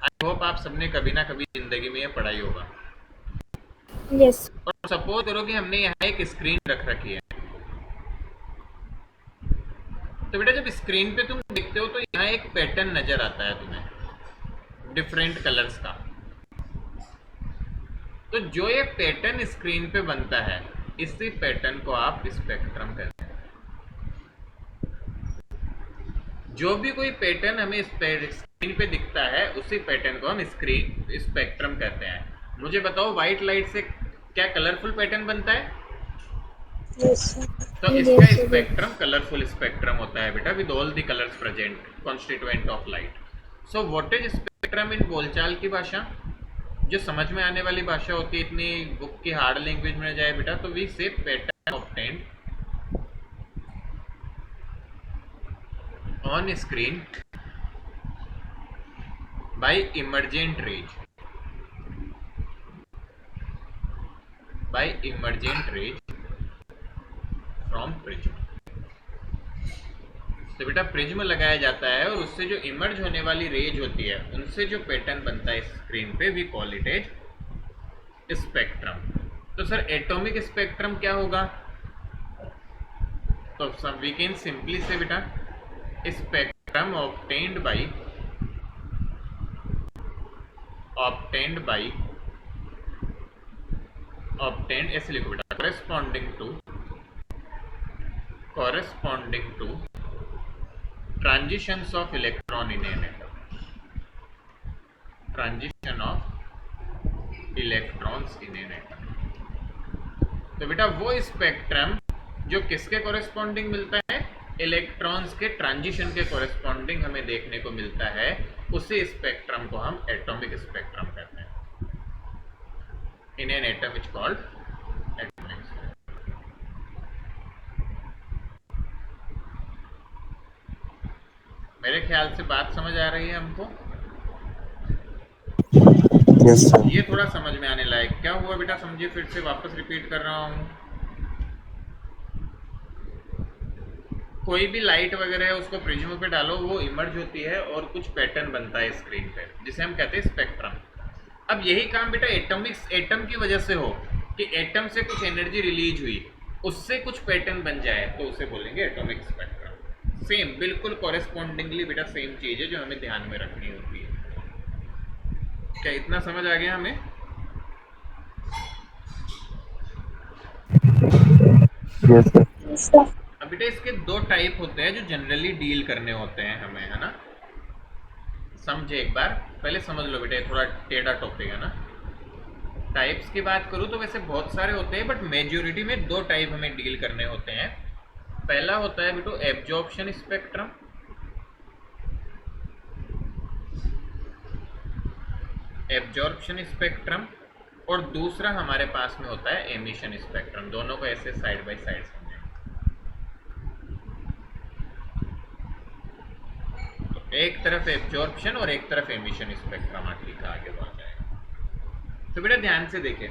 आई होप आप सबने कभी ना कभी जिंदगी में ये पढ़ाई होगा। यस। और सपोज करो कि हमने यहाँ एक स्क्रीन रख रखी है, तो बेटा जब स्क्रीन पे तुम देखते हो तो यहाँ एक पैटर्न नजर आता है तुम्हें डिफरेंट कलर्स का। तो जो ये पैटर्न स्क्रीन पे बनता है, इसी पैटर्न को आप स्पेक्ट्रम कहते हैं। जो भी कोई पैटर्न हमें स्क्रीन पे दिखता है, उसी पैटर्न को हम स्पेक्ट्रम कहते हैं। मुझे बताओ, व्हाइट लाइट से क्या कलरफुल पैटर्न बनता है? यस तो इसका स्पेक्ट्रम कलरफुल स्पेक्ट्रम होता है बेटा, with all the colours present constituent of light. So what is spectrum in बोलचाल की भाषा, जो समझ में आने वाली भाषा होती है, इतनी बुक की हार्ड लैंग्वेज में जाए बेटा, तो we see pattern obtained on screen by emergent rays, from prism. तो बेटा प्रिज्म लगाया जाता है और उससे जो इमर्ज होने वाली रेज होती है, उनसे जो पैटर्न बनता है स्क्रीन पे, we call it as spectrum. तो सर एटॉमिक स्पेक्ट्रम क्या होगा? तो वी कैन सिंपली से बेटा स्पेक्ट्रम ऑब्टेन्ड ऐसे लिखो बेटा, corresponding to transitions of electron in an atom, transition of electrons in an atom। तो बेटा वो स्पेक्ट्रम जो किसके कॉरेस्पॉन्डिंग मिलता है, इलेक्ट्रॉन्स के ट्रांजिशन के कॉरेस्पॉन्डिंग हमें देखने को मिलता है, उसी स्पेक्ट्रम को हम एटॉमिक स्पेक्ट्रम कहते हैं। In an atom is called atomic spectrum. मेरे ख्याल से बात समझ आ रही है हमको? Yes sir. ये थोड़ा समझ में आने लायक क्या हुआ बेटा, समझिए, फिर से वापस रिपीट कर रहा हूं। कोई भी लाइट वगैरह है, उसको प्रिज्म पे डालो, वो इमर्ज होती है और कुछ पैटर्न बनता है स्क्रीन पे, जिसे हम कहते हैं स्पेक्ट्रम। अब यही काम बेटा एटम की वजह से हो, कि एटम से कुछ एनर्जी रिलीज हुई, उससे कुछ पैटर्न बन जाए, तो उसे बोलेंगे एटॉमिक स्पेक्ट्रम। सेम, बिल्कुल कॉरेस्पॉन्डिंगली बेटा सेम चीज है जो हमें ध्यान में रखनी होती है। क्या इतना समझ आ गया हमें? Yes sir. अब बेटा इसके दो टाइप होते हैं जो जनरली डील करने होते हैं हमें, है ना? समझे एक बार, पहले समझ लो बेटा, ये थोड़ा टेढ़ा टॉपिक है ना। टाइप्स की बात करूँ तो वैसे बहुत सारे होते हैं, बट मेजोरिटी में दो टाइप हमें डील करने होते हैं। पहला होता है बेटो एब्जॉर्प्शन स्पेक्ट्रम, और दूसरा हमारे पास में होता है एमिशन स्पेक्ट्रम। दोनों को ऐसे साइड बाय साइड समझें। तो एक तरफ एब्जॉर्प्शन और एक तरफ एमिशन स्पेक्ट्रम, ठीक है, आगे बढ़ जाएगा। तो बेटा ध्यान से देखें,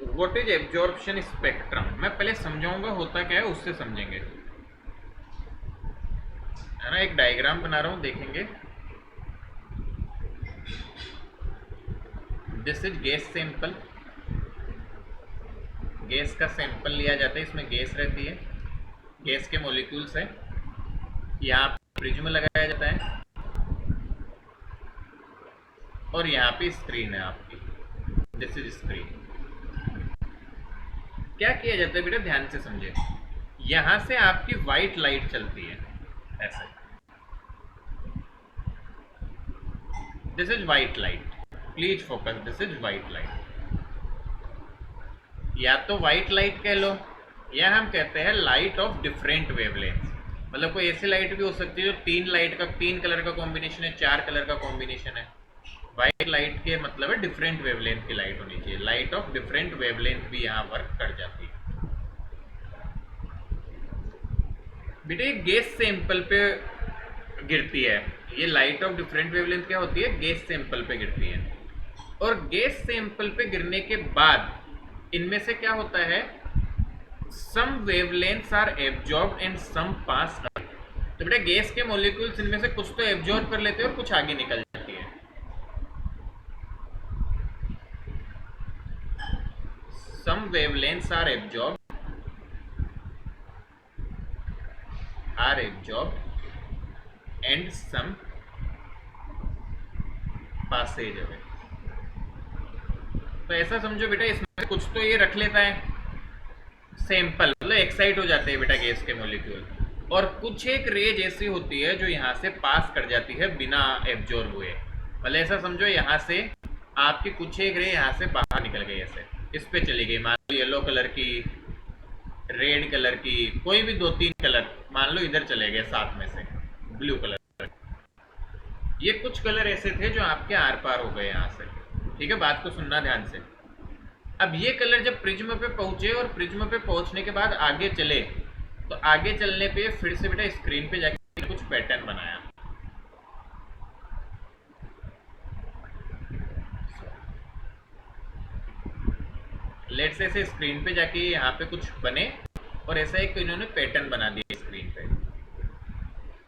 व्हाट इज एब्जॉर्प्शन स्पेक्ट्रम, मैं पहले समझाऊंगा होता क्या है, उससे समझेंगे, है ना। एक डायग्राम बना रहा हूं, देखेंगे। This is gas sample, gas का सैंपल लिया जाता है, इसमें गैस रहती है, गैस के मॉलिक्यूल्स है, यहाँ प्रिज्म लगाया जाता है और यहाँ पे स्क्रीन है आपकी, दिस इज स्क्रीन। क्या किया जाता है बेटा, ध्यान से समझे, यहाँ से आपकी व्हाइट लाइट चलती है ऐसे, this is white light, please focus, this is white light. या तो व्हाइट लाइट कह लो, या हम कहते हैं लाइट ऑफ डिफरेंट वेवलेंथ। मतलब कोई ऐसी लाइट भी हो सकती है जो तीन कलर का कॉम्बिनेशन है, 4 कलर का कॉम्बिनेशन है। व्हाइट लाइट के मतलब है डिफरेंट वेवलेंथ की लाइट होनी चाहिए। लाइट ऑफ डिफरेंट वेवलेंथ भी यहाँ वर्क कर जाती है। बेटे गैस सैंपल पे गिरती है, ये लाइट ऑफ डिफरेंट वेवलेंथ क्या होती है, गैस सैंपल पे गिरती है। और गैस सैंपल पे गिरने के बाद इनमें से क्या होता है, some wavelengths are absorbed and some pass. तो बेटा गैस के मॉलिक्यूल्स इनमें से कुछ तो एब्जॉर्ब कर लेते हैं और कुछ आगे निकल जाती है। wavelengths are absorbed and some passage away। तो ऐसा समझो बेटा, इसमें कुछ तो ये रख लेता है सैंपल, मतलब एक्साइट हो जाते हैं बेटा गैस के मॉलिक्यूल, और कुछ एक रेज ऐसी होती है जो यहाँ से पास कर जाती है बिना एब्जॉर्ब हुए। मतलब ऐसा समझो यहाँ से आपकी कुछ एक रे यहाँ से बाहर निकल गई, ऐसे इस पे चली गई, मान लो येलो कलर की, रेड कलर की, कोई भी 2-3 कलर मान लो इधर चले गए, साथ में से ब्लू कलर। ये कुछ कलर ऐसे थे जो आपके आर पार हो गए यहाँ से, ठीक है, बात को सुनना ध्यान से। अब ये कलर जब प्रिज्म पे पहुंचे और प्रिज्म पे पहुंचने के बाद आगे चले, तो आगे चलने पे फिर से बेटा स्क्रीन पे जाके कुछ पैटर्न बनाया। लेट्स से स्क्रीन पे जाके यहाँ पे कुछ बने और ऐसा एक इन्होंने पैटर्न बना दिया स्क्रीन पे,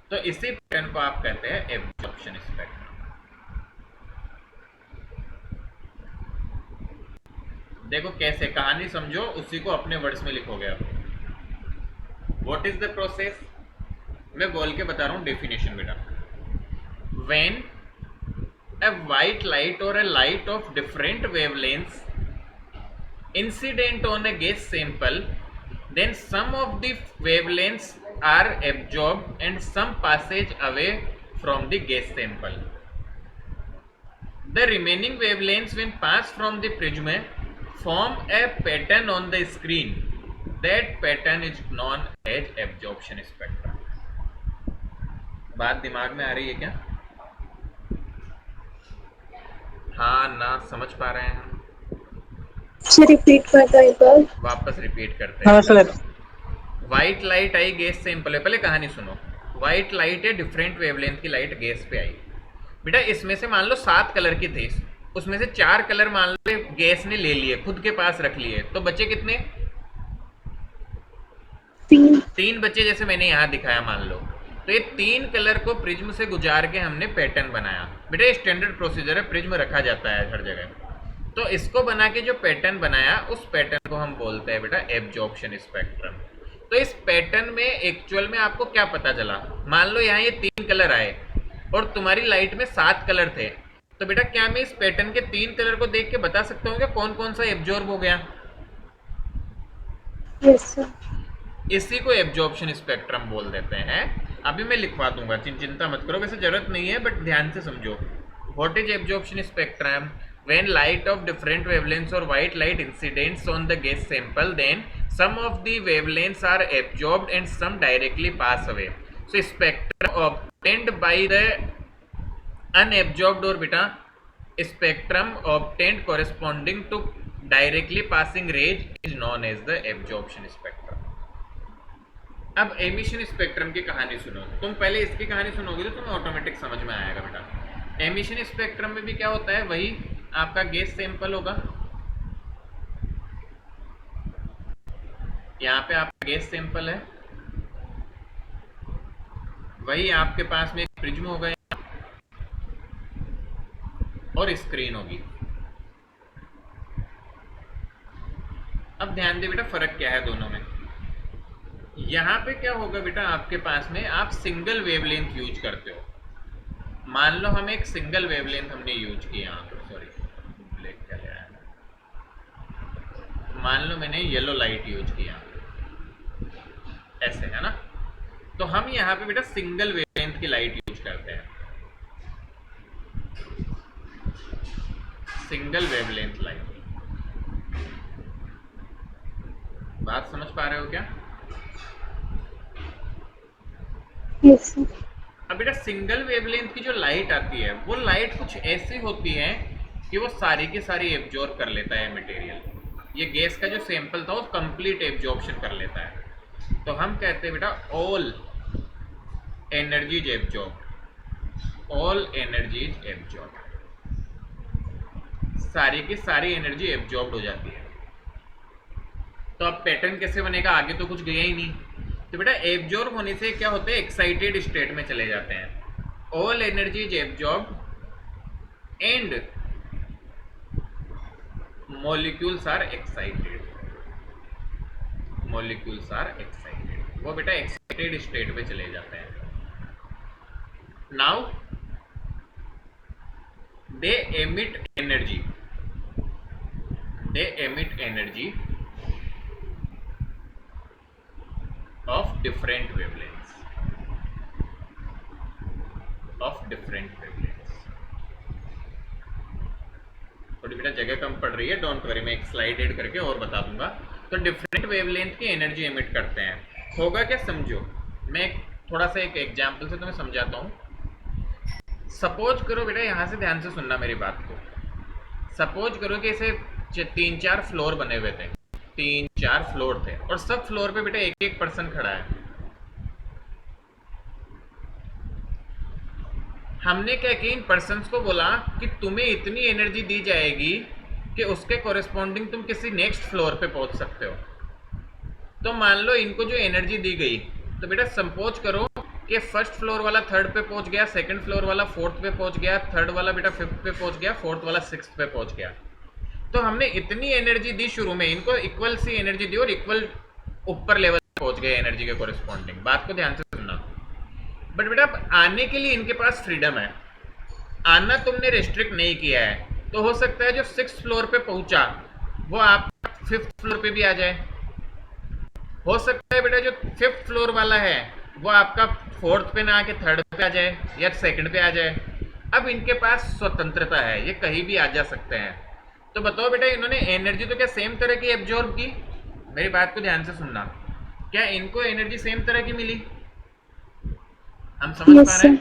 तो इसी पैटर्न को आप कहते हैं एब्जॉर्प्शन स्पेक्ट्रम। देखो कैसे, कहानी समझो, उसी को अपने वर्ड्स में लिखोगे आप। व्हाट इज द प्रोसेस, मैं बोल के बता रहा हूं डेफिनेशन बेटा। When a white light or a light of different wavelengths incident on a gas sample, then some of the wavelengths are absorbed and some passage away from the gas sample. The remaining wavelengths when pass from the prism form a pattern on the screen. That pattern is known as absorption spectrum. बात दिमाग में आ रही है क्या? हाँ ना, समझ पा रहे हैं? रिपीट करता एक बार, वापस रिपीट करते हैं। व्हाइट लाइट आई गैस सैंपल है, पहले कहानी सुनो। व्हाइट लाइट है, डिफरेंट वेवलेंथ की लाइट गैस पे आई बेटा। इसमें से मान लो 7 कलर की थी, उसमें से 4 कलर मान लो गैस ने ले लिए, खुद के पास रख लिए, तो बचे कितने? 3 बचे, जैसे मैंने यहाँ दिखाया मान लो। तो ये 3 कलर को प्रिज्म से गुजार के हमने पैटर्न बनाया बेटा। ये स्टैंडर्ड प्रोसीजर है, प्रिज्म रखा जाता है हर जगह। तो इसको बना के जो पैटर्न बनाया, उस पैटर्न को हम बोलते हैं बेटा एब्जॉर्प्शन स्पेक्ट्रम। तो इस पैटर्न में एक्चुअल में आपको क्या पता चला, मान लो यहाँ ये 3 कलर आए और तुम्हारी लाइट में 7 कलर थे, तो बेटा क्या मैं इस पैटर्न के 3 कलर को देख के बता सकता हूँ कि कौन कौन सा एब्जॉर्ब हो गया? Yes sir. इसी को एब्जॉर्प्शन स्पेक्ट्रम बोल देते हैं। अभी मैं लिखवा दूंगा, चिंता मत करो, वैसे जरूरत नहीं है, बट ध्यान से समझो। What is absorption spectrum? When light of different wavelengths or white light incidents on the gas sample, then some of the wavelengths are absorbed and some directly pass away. So spectrum obtained by the unabsorbed or beta spectrum obtained corresponding to directly passing rays is known as the absorption spectrum. अब emission spectrum की कहानी सुनो। तुम पहले इसकी कहानी सुनोगे तो तुम्हें ऑटोमेटिक समझ में आएगा बेटा। एमिशन स्पेक्ट्रम में भी क्या होता है, वही आपका गैस सैंपल होगा, यहाँ पे आपका गैस सैंपल है, वही आपके पास में एक प्रिज्म होगा और स्क्रीन होगी। अब ध्यान दे बेटा, फर्क क्या है दोनों में। यहाँ पे क्या होगा बेटा, आपके पास में आप सिंगल वेवलेंथ यूज करते हो। मान लो हम एक सिंगल वेवलेंथ हमने यूज किया, सॉरी ब्लैक क्या ले आया, मान लो मैंने येलो लाइट यूज किया, ऐसे है ना। तो हम यहाँ पे बेटा सिंगल वेवलेंथ की लाइट यूज करते हैं, सिंगल वेवलेंथ लाइट। बात समझ पा रहे हो क्या? Yes sir. अब बेटा सिंगल वेवलेंथ की जो लाइट आती है, वो लाइट कुछ ऐसी होती है कि वो सारी की सारी एब्जॉर्ब कर लेता है मटेरियल। ये गैस का जो सैंपल था वो कंप्लीट एब्जॉर्प्शन कर लेता है। तो हम कहते हैं बेटा all energies absorb, all energies absorb, सारी की सारी एनर्जी एब्जॉर्ब हो जाती है। तो अब पैटर्न कैसे बनेगा, आगे तो कुछ गया ही नहीं। तो बेटा एब्जॉर्ब होने से क्या होते हैं, एक्साइटेड स्टेट में चले जाते हैं। All energies absorb and molecules are excited. Molecules are excited, वो बेटा एक्साइटेड स्टेट पे चले जाते हैं. Now they emit energy of different wavelengths. थोड़ी बेटा जगह कम पड़ रही है, डोंट वरी, मैं एक स्लाइड ऐड करके और बता दूंगा. तो डिफरेंट वेवलेंथ की एनर्जी एमिट करते हैं. होगा क्या समझो, मैं थोड़ा सा एक एग्जांपल से तुम्हें समझाता हूँ. सपोज करो बेटा, यहाँ से ध्यान से सुनना मेरी बात को. सपोज करो कि इसे 3-4 फ्लोर बने हुए थे, 3-4 फ्लोर थे और सब फ्लोर पे बेटा एक एक पर्सन खड़ा है. हमने क्या किया, इन पर्सन्स को बोला कि तुम्हें इतनी एनर्जी दी जाएगी कि उसके कोरिस्पॉन्डिंग तुम किसी नेक्स्ट फ्लोर पे पहुंच सकते हो. तो मान लो इनको जो एनर्जी दी गई, तो बेटा सपोज करो कि फर्स्ट फ्लोर वाला थर्ड पे पहुंच गया, सेकंड फ्लोर वाला फोर्थ पे पहुंच गया, थर्ड वाला बेटा फिफ्थ पे पहुंच गया, फोर्थ वाला सिक्स्थ पे पहुंच गया. तो हमने इतनी एनर्जी दी शुरू में, इनको इक्वल सी एनर्जी दी और इक्वल ऊपर लेवल पे पहुंच गए एनर्जी के कोरिस्पॉन्डिंग. बात को ध्यान से सुनना. बट बेटा आने के लिए इनके पास फ्रीडम है, आना तुमने रेस्ट्रिक्ट नहीं किया है. तो हो सकता है जो 6th फ्लोर पे पहुंचा वो आप 5th फ्लोर पे भी आ जाए. हो सकता है बेटा जो 5th फ्लोर वाला है वो आपका 4th पे ना आके 3rd पे आ जाए या 2nd पे आ जाए. अब इनके पास स्वतंत्रता है, ये कहीं भी आ जा सकते हैं. तो बताओ बेटा, इन्होंने एनर्जी तो क्या सेम तरह की एब्जॉर्ब की? मेरी बात को ध्यान से सुनना. क्या इनको एनर्जी सेम तरह की मिली? हम समझ पा रहे हैं.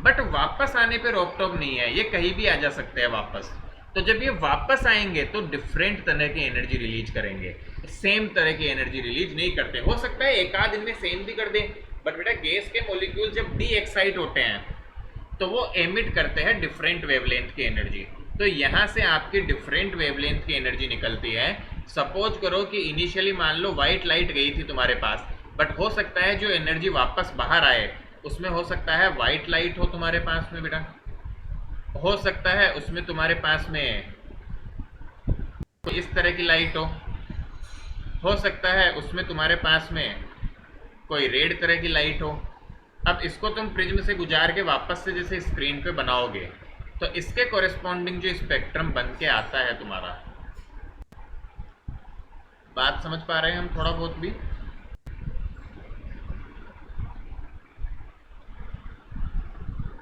बट वापस आने पे रोक टोक नहीं है, ये कहीं भी आ जा सकते हैं वापस. तो जब ये वापस आएंगे तो डिफरेंट तरह की एनर्जी रिलीज करेंगे, सेम तरह की एनर्जी रिलीज नहीं करते. हो सकता है एक आध इनमें सेम भी कर दे, बट बेटा गैस के मॉलिक्यूल जब डी एक्साइट होते हैं तो वो एमिट करते हैं डिफरेंट वेवलेंथ की एनर्जी. तो यहाँ से आपकी डिफरेंट वेवलेंथ की एनर्जी निकलती है. सपोज करो कि इनिशियली मान लो व्हाइट लाइट गई थी तुम्हारे पास, बट हो सकता है जो एनर्जी वापस बाहर आए उसमें हो सकता है व्हाइट लाइट हो तुम्हारे पास में बेटा, हो सकता है उसमें तुम्हारे पास में इस तरह की लाइट हो सकता है उसमें तुम्हारे पास में कोई रेड तरह की लाइट हो. अब इसको तुम प्रिज्म से गुजार के वापस से जैसे स्क्रीन पे बनाओगे तो इसके कोरिस्पॉन्डिंग जो स्पेक्ट्रम बन के आता है तुम्हारा. बात समझ पा रहे हैं हम थोड़ा बहुत भी?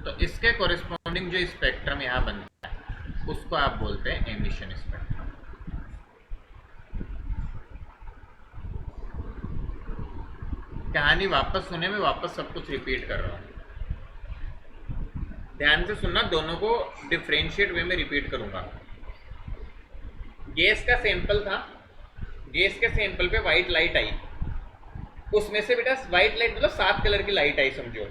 तो इसके कोरिस्पॉन्डिंग जो स्पेक्ट्रम यहाँ बनता है उसको आप बोलते हैं एमिशन स्पेक्ट्रम. कहानी वापस सुने, में वापस सब कुछ रिपीट कर रहा हूँ, ध्यान से सुनना. दोनों को डिफरेंशिएट वे में रिपीट करूंगा. गैस का सैंपल था, गैस के सैंपल पे व्हाइट लाइट आई, उसमें से बेटा व्हाइट लाइट मतलब 7 कलर की लाइट आई समझो.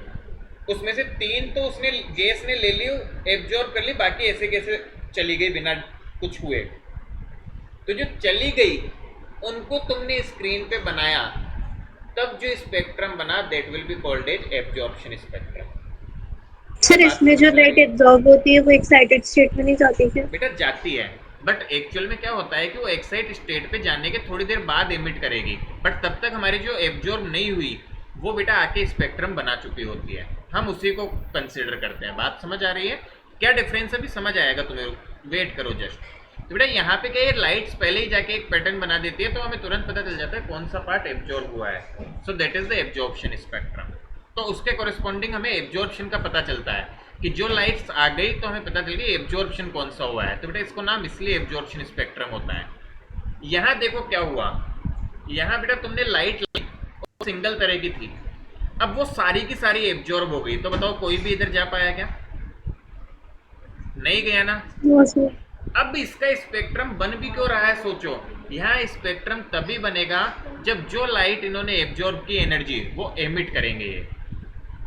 उसमें से 3 तो उसने गैस ने ले ली, एब्जॉर्ब कर ली, बाकी ऐसे कैसे चली गई बिना कुछ हुए. तो जो चली गई उनको तुमने स्क्रीन पे बनाया, तब जो स्पेक्ट्रम बना that will be called as absorption spectrum. Sir इसमें जो लाइट एब्जॉर्ब होती है वो एक्साइटेड स्टेट में नहीं जाती क्या? बेटा जाती है, बट एक्चुअल में क्या होता है कि वो एक्साइट स्टेट पे जाने के थोड़ी देर बाद एमिट करेगी, बट तब तक हमारी जो एब्जॉर्ब नहीं हुई वो बेटा आके स्पेक्ट्रम बना चुकी होती है. हम उसी को कंसिडर करते हैं. बात समझ आ रही है? क्या डिफरेंस अभी समझ आएगा तुम्हें, वेट करो जस्ट. तो बेटा यहाँ पे क्या ये लाइट्स पहले ही जाके एक पैटर्न बना देती है, तो हमें तुरंत पता चल जाता है कौन सा पार्ट एब्जॉर्ब हुआ है. So that is the absorption spectrum. तो उसके कोरिस्पॉन्डिंग हमें एब्जॉर्प्शन का पता चलता है कि जो लाइट्स आ गई तो हमें पता चल गई एब्जॉर्प्शन कौन सा हुआ है. तो बेटा इसको नाम इसलिए एब्जॉर्प्शन स्पेक्ट्रम होता है. यहाँ देखो क्या हुआ, यहाँ बेटा तुमने लाइट लाई, सिंगल तरह की थी, अब वो सारी की सारी एब्जॉर्ब हो गई. तो बताओ कोई भी इधर जा पाया क्या? नहीं गया ना. अब इसका स्पेक्ट्रम बन भी क्यों रहा है सोचो. यहाँ स्पेक्ट्रम तभी बनेगा जब जो लाइट इन्होंने एब्जॉर्ब की एनर्जी वो एमिट करेंगे ये.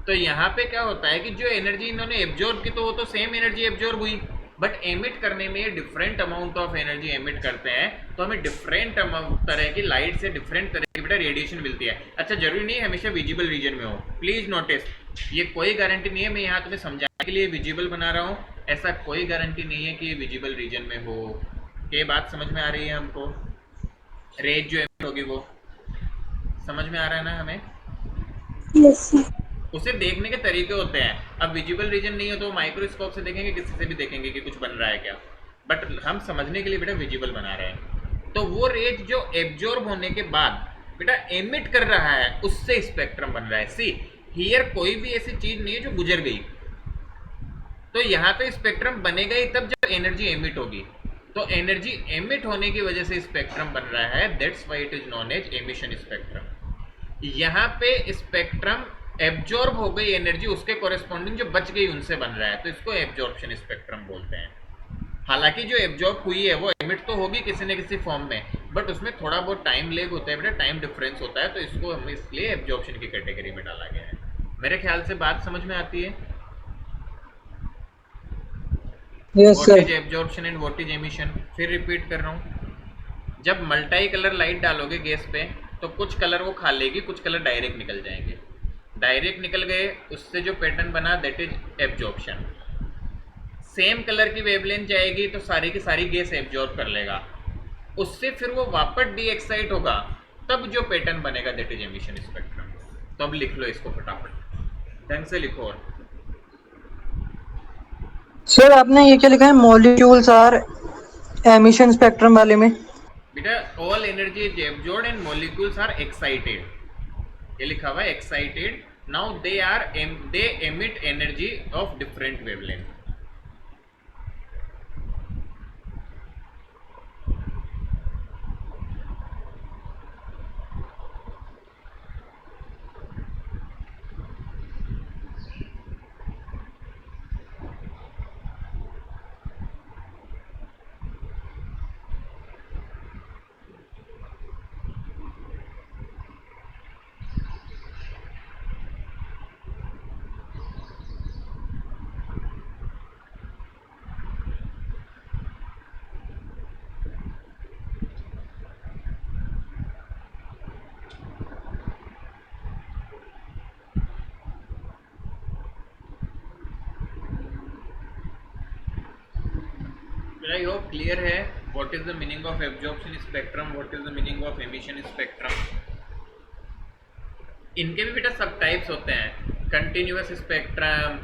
तो यहाँ पे क्या होता है कि जो एनर्जी इन्होंने एब्जॉर्ब की तो वो तो सेम एनर्जी एब्जॉर्ब हुई, बट एमिट करने में different amount of energy emit करते हैं. तो हमें डिफरेंट तरह की लाइट से डिफरेंट तरह की बेटा रेडिएशन मिलती है. अच्छा जरूरी नहीं हमेशा विजिबल रीजन में हो, प्लीज नोटिस, ये कोई गारंटी नहीं है. मैं यहाँ तुम्हें समझाने के लिए विजिबल बना रहा हूँ, ऐसा कोई गारंटी नहीं है कि ये विजिबल रीजन में हो. ये बात समझ में आ रही है हमको? रेज जो एमिट होगी वो समझ में आ रहा है ना हमें? Yes sir. उसे देखने के तरीके होते हैं। अब विजिबल रीजन नहीं है तो माइक्रोस्कोप से देखेंगे, किसी से भी देखेंगे कि कुछ बन रहा है क्या, बट हम समझने के लिए बेटा विजिबल बना रहे हैं। तो वो रेज जो एब्जॉर्ब होने के बाद बेटा एमिट कर रहा है, उससे स्पेक्ट्रम बन रहा है। सी हियर कोई भी ऐसी चीज नहीं है जो गुजर गई, तो यहाँ तो स्पेक्ट्रम बनेगा ही तब जब एनर्जी एमिट होगी। तो एनर्जी एमिट होने की वजह से स्पेक्ट्रम बन रहा है, that's why it is known as emission spectrum. यहाँ पे स्पेक्ट्रम एब्जॉर्ब हो गई एनर्जी, उसके कोरेस्पॉन्डिंग जो बच गई उनसे बन रहा है, तो इसको एब्जॉर्प्शन स्पेक्ट्रम बोलते हैं। हालांकि जो एब्जॉर्ब हुई है वो एमिट तो होगी किसी न किसी फॉर्म में, बट उसमें थोड़ा बहुत टाइम लेग होता है बेटा, टाइम डिफरेंस होता है, तो इसको हम इसलिए एब्जॉर्प्शन की कैटेगरी में डाला गया है। मेरे ख्याल से बात समझ में आती है? Yes what is sir. Absorption and what is emission? फिर रिपीट कर रहा हूँ। जब मल्टी कलर लाइट डालोगे गैस पे तो कुछ कलर वो खा लेगी, कुछ कलर डायरेक्ट निकल जाएंगे। डायरेक्ट निकल गए, उससे जो पैटर्न बना that is absorption. Same colour की वेवलेंथ जाएगी तो सारी की सारी गैस एब्जॉर्ब कर लेगा, उससे फिर वो वापस डी एक्साइट होगा, तब जो पैटर्न बनेगा दैट इज एमिशन स्पेक्ट्रम। तो अब लिख लो इसको फटाफट, ढंग से लिखो। और सर आपने ये क्या लिखा है, मॉलिक्यूल्स आर एमिशन स्पेक्ट्रम वाले में? बेटा all energy is absorbed and molecules are excited, ये लिखा हुआ है excited. Now they emit energy of different wavelength. I hope clear है what is the meaning of absorption spectrum, what is the meaning of emission spectrum। इनके भी बेटा सब types होते हैं, कंटिन्यूअस स्पेक्ट्रम,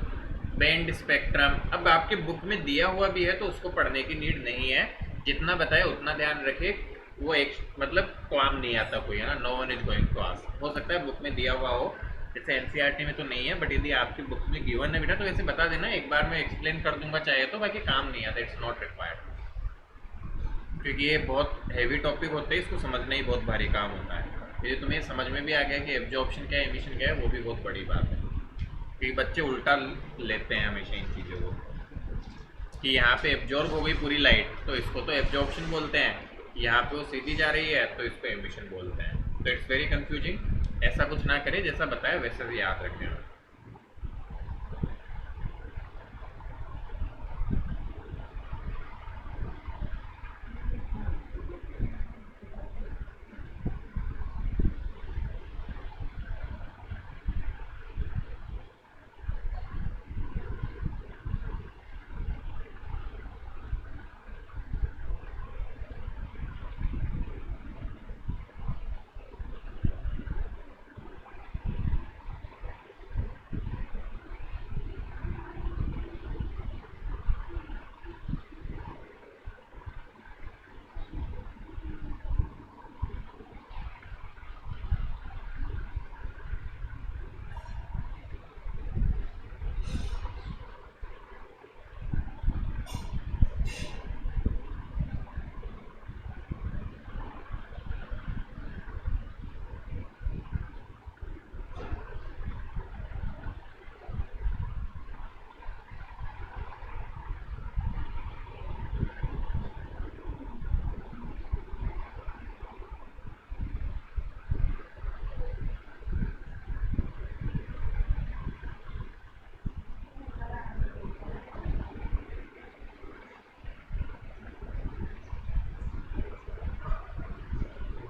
बैंड स्पेक्ट्रम। अब आपके बुक में दिया हुआ भी है तो उसको पढ़ने की नीड नहीं है, जितना बताया उतना ध्यान रखे। वो एक मतलब काम नहीं आता कोई, है ना, no one is going to ask. हो सकता है बुक में दिया हुआ हो, जैसे एनसीईआरटी में तो नहीं है, बट यदि आपकी बुक में गिवन है बेटा तो ऐसे बता देना, एक बार मैं एक्सप्लेन कर दूंगा चाहे तो, बाकी काम नहीं आता, इट्स नॉट रिक्वायर्ड। क्योंकि ये बहुत हैवी टॉपिक होते हैं, इसको समझना ही बहुत भारी काम होता है। यदि तुम्हें समझ में भी आ गया कि एब्जॉर्प्शन क्या है, एमिशन क्या है, वो भी बहुत बड़ी बात है। क्योंकि बच्चे उल्टा लेते हैं हमेशा इन चीज़ों को, कि यहाँ पे एब्जॉर्ब हो गई पूरी लाइट तो इसको तो एब्जॉर्प्शन बोलते हैं, यहाँ पे वो सीधी जा रही है तो इसको एमिशन बोलते हैं। तो इट्स वेरी कंफ्यूजिंग। ऐसा कुछ ना करें, जैसा बताया वैसे भी याद रखें।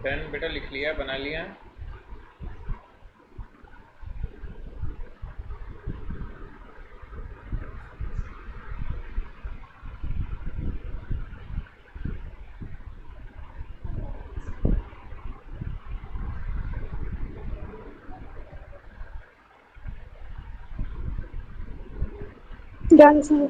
डन बेटा, लिख लिया, बना लिया। Done sir.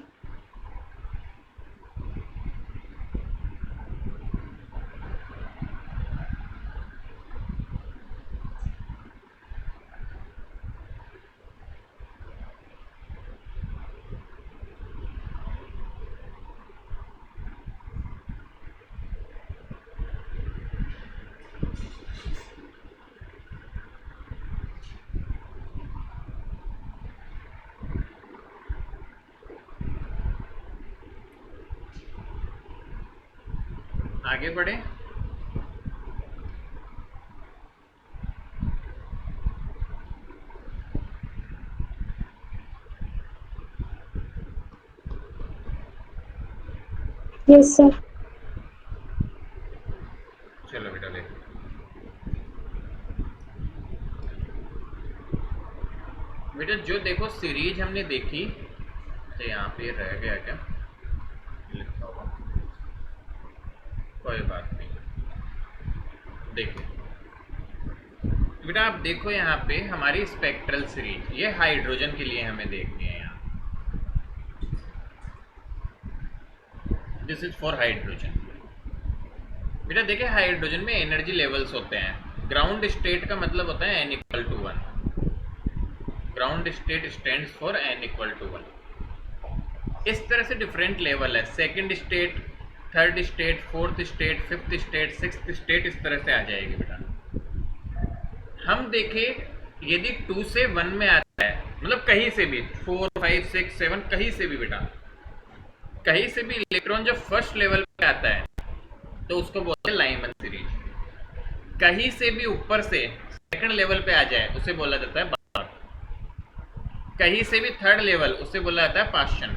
आगे बढ़े। Yes sir. चलो बेटा देखो, बेटा जो देखो सीरीज हमने देखी, तो यहाँ पे रह गया क्या लिखा हुआ, कोई बात नहीं। देखो बेटा आप देखो यहाँ पे हमारी स्पेक्ट्रल सीरीज, ये हाइड्रोजन के लिए हमें देखनी है यहाँ। This is for hydrogen. बेटा देखिए हाइड्रोजन में एनर्जी लेवल्स होते हैं। ग्राउंड स्टेट का मतलब होता है n equal to 1। Ground state stands for n equal to 1। इस तरह से डिफरेंट लेवल है, second state, third state, fourth state, fifth state, sixth state, इस तरह से आ जाएगी बेटा। हम देखें यदि 2 से 1 में आता है, मतलब कहीं से भी 4, 5, 6, 7 कहीं से भी बेटा, कहीं से भी इलेक्ट्रॉन जब फर्स्ट लेवल पे आता है तो उसको बोलते हैं लाइमन सीरीज। कहीं से भी ऊपर से सेकंड लेवल पे आ जाए उसे बोला जाता है बार। कहीं से भी थर्ड लेवल उसे बोला जाता है पाशन।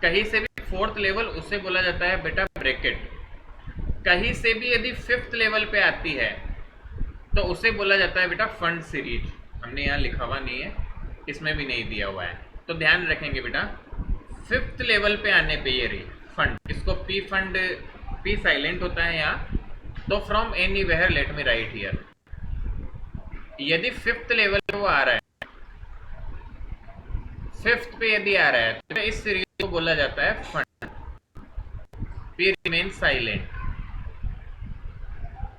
कहीं से भी फोर्थ लेवल उसे बोला जाता है बेटा ब्रैकेट। कहीं से भी यदि फिफ्थ लेवल पे आती है तो उसे बोला जाता है बेटा फंड सीरीज। हमने यहाँ लिखा हुआ नहीं है, इसमें भी नहीं दिया हुआ है, तो ध्यान रखेंगे बेटा। फिफ्थ लेवल पे आने पे ये रही फंड, इसको पी फंड, पी साइलेंट होता है यहाँ, तो from anywhere let me right here. यदि फिफ्थ लेवल पे वो आ रहा है, फिफ्थ पे यदि आ रहा है तो इस सीरीज को बोला जाता है fund, P remain silent.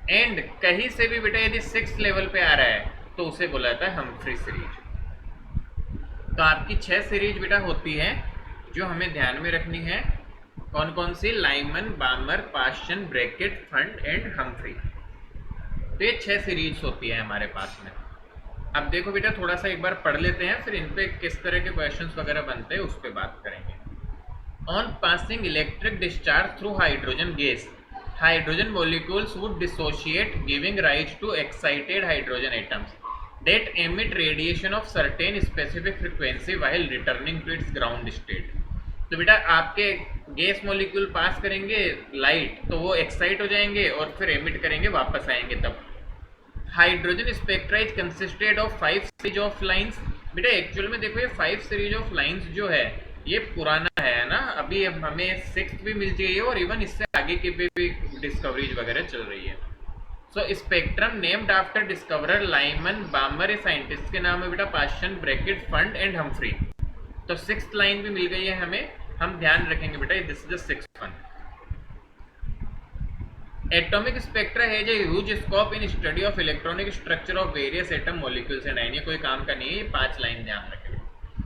And कहीं से भी बेटा यदि सिक्स्थ लेवल पे आ रहा है तो उसे बोला जाता है हम्फ्री सीरीज। तो आपकी 6 सीरीज बेटा होती है जो हमें ध्यान में रखनी है। कौन कौन सी? Lyman, Balmer, Paschen, Brackett, Pfund and Humphrey. तो ये 6 सीरीज होती है हमारे पास में। अब देखो बेटा थोड़ा सा एक बार पढ़ लेते हैं, फिर इन पे किस तरह के क्वेश्चंस वगैरह बनते हैं उस पर बात करेंगे। On passing electric discharge through hydrogen gas, hydrogen molecules would dissociate, giving rise to excited hydrogen atoms that emit radiation of certain specific frequency while returning to its ground state। तो बेटा आपके गैस मॉलिक्यूल पास करेंगे light, तो वो excite हो जाएंगे और फिर एमिट करेंगे, वापस आएंगे तब। Hydrogen spectra is consisted of 5 series of lines. बेटा एक्चुअल में देखो ये 5 सीरीज ऑफ लाइंस जो है ये पुराना है ना, अभी हमें 6th भी मिल चाहिए और इवन इससे आगे की भी डिस्कवरीज वगैरह चल रही है। So spectrum named after discoverer Lyman, Balmer ये साइंटिस्ट के नाम है बेटा, Paschen, Brackett, Pfund and Humphrey. तो 6th लाइन भी मिल गई है हमें, हम ध्यान रखेंगे बेटा this is the 6th one. Atomic spectra है जो huge scope in study of electronic structure of various atom molecules and ion. ये कोई काम का नहीं है, ये 5 लाइन ध्यान रखेंगे।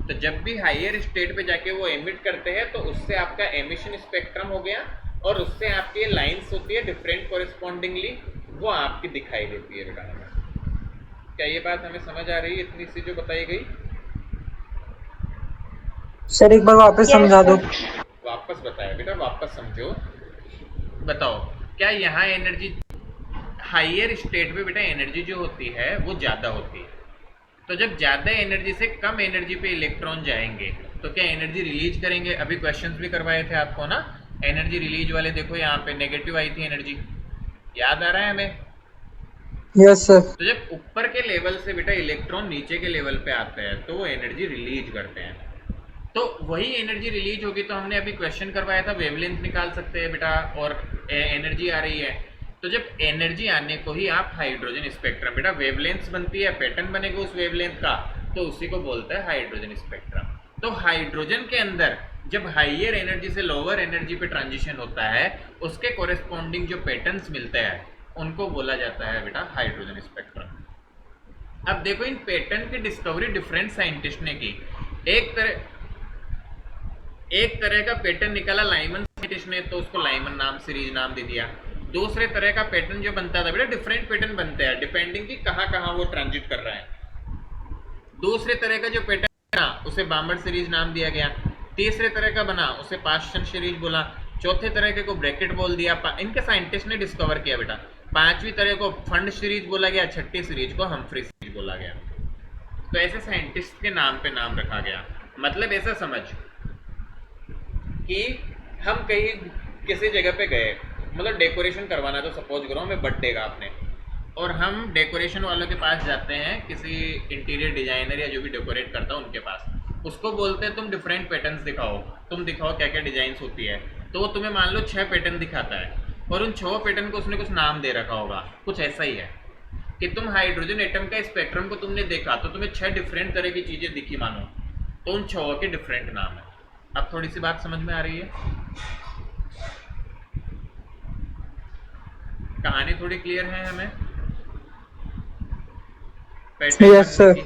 तो जब भी हायर स्टेट पे जाके वो एमिट करते हैं तो उससे आपका एमिशन स्पेक्ट्रम हो गया और उससे आपकी लाइंस होती है डिफरेंट कोरिस्पॉन्डिंगली, वो आपकी दिखाई देती है बेटा हमें। क्या ये बात हमें समझ आ रही है इतनी सी जो बताई गई? सर एक बार वापस समझा दो। वापस बताया बेटा, वापस समझो। बताओ क्या यहाँ एनर्जी हायर स्टेट पे बेटा एनर्जी जो होती है वो ज़्यादा होती है, तो जब ज़्यादा एनर्जी से कम एनर्जी पे इलेक्ट्रॉन जाएंगे तो क्या एनर्जी रिलीज करेंगे? अभी क्वेश्चंस भी करवाए थे आपको ना एनर्जी रिलीज वाले, देखो यहाँ पे नेगेटिव आई थी एनर्जी, याद आ रहा है हमें? Yes sir. तो जब ऊपर के लेवल से बेटा इलेक्ट्रॉन नीचे के लेवल पे आते हैं तो वो एनर्जी रिलीज करते हैं। तो वही एनर्जी रिलीज होगी, तो हमने अभी क्वेश्चन करवाया था वेवलेंथ निकाल सकते हैं बेटा, और एनर्जी आ रही है। तो जब एनर्जी आने को ही आप हाइड्रोजन स्पेक्ट्रम, बेटा वेवलेंथ बनती है, पैटर्न बनेगा उस वेवलेंथ का, तो उसी को बोलते हैं हाइड्रोजन स्पेक्ट्रम। तो हाइड्रोजन के अंदर जब हाइयर एनर्जी से लोअर एनर्जी पे ट्रांजिशन होता है, उसके कोरेस्पॉन्डिंग जो पैटर्न्स मिलते हैं उनको बोला जाता है बेटा हाइड्रोजन स्पेक्ट्रम। अब देखो इन पैटर्न की डिस्कवरी डिफरेंट साइंटिस्ट ने की। एक तरह का पैटर्न निकाला लाइमन साइंटिस्ट ने, तो उसको लाइमन नाम सीरीज नाम दे दिया। दूसरे तरह का पैटर्न जो बनता था बेटा, डिफरेंट पैटर्न बनते हैं डिपेंडिंग कि कहाँ वो ट्रांजिट कर रहा है। दूसरे तरह का जो पैटर्न बना उसे बाम्बर सीरीज नाम दिया गया। तीसरे तरह का बना उसे पास्चन सीरीज बोला। चौथे तरह के को ब्रैकेट बोल दिया। इनके साइंटिस्ट ने डिस्कवर किया बेटा। पांचवी तरह को फंड सीरीज बोला गया। छठी सीरीज को हम्फ्री सीरीज बोला गया। तो ऐसे साइंटिस्ट के नाम पे नाम रखा गया। मतलब ऐसा समझ कि हम कहीं किसी जगह पे गए, मतलब डेकोरेशन करवाना, तो सपोज करो हमें बर्थडे का आपने, और हम डेकोरेशन वालों के पास जाते हैं, किसी इंटीरियर डिजाइनर या जो भी डेकोरेट करता है उनके पास, उसको बोलते हैं तुम डिफरेंट पैटर्न्स दिखाओ, तुम दिखाओ क्या क्या डिजाइन्स होती है। तो वो तुम्हें मान लो 6 पैटर्न दिखाता है और उन 6 पैटर्न को उसने कुछ नाम दे रखा होगा। कुछ ऐसा ही है कि तुम हाइड्रोजन एटम का स्पेक्ट्रम को तुमने देखा तो तुम्हें 6 डिफरेंट तरह की चीजें दिखी मानो, तो उन 6 के डिफरेंट नाम है। अब थोड़ी सी बात समझ में आ रही है? कहानी थोड़ी क्लियर है हमें? Yes sir.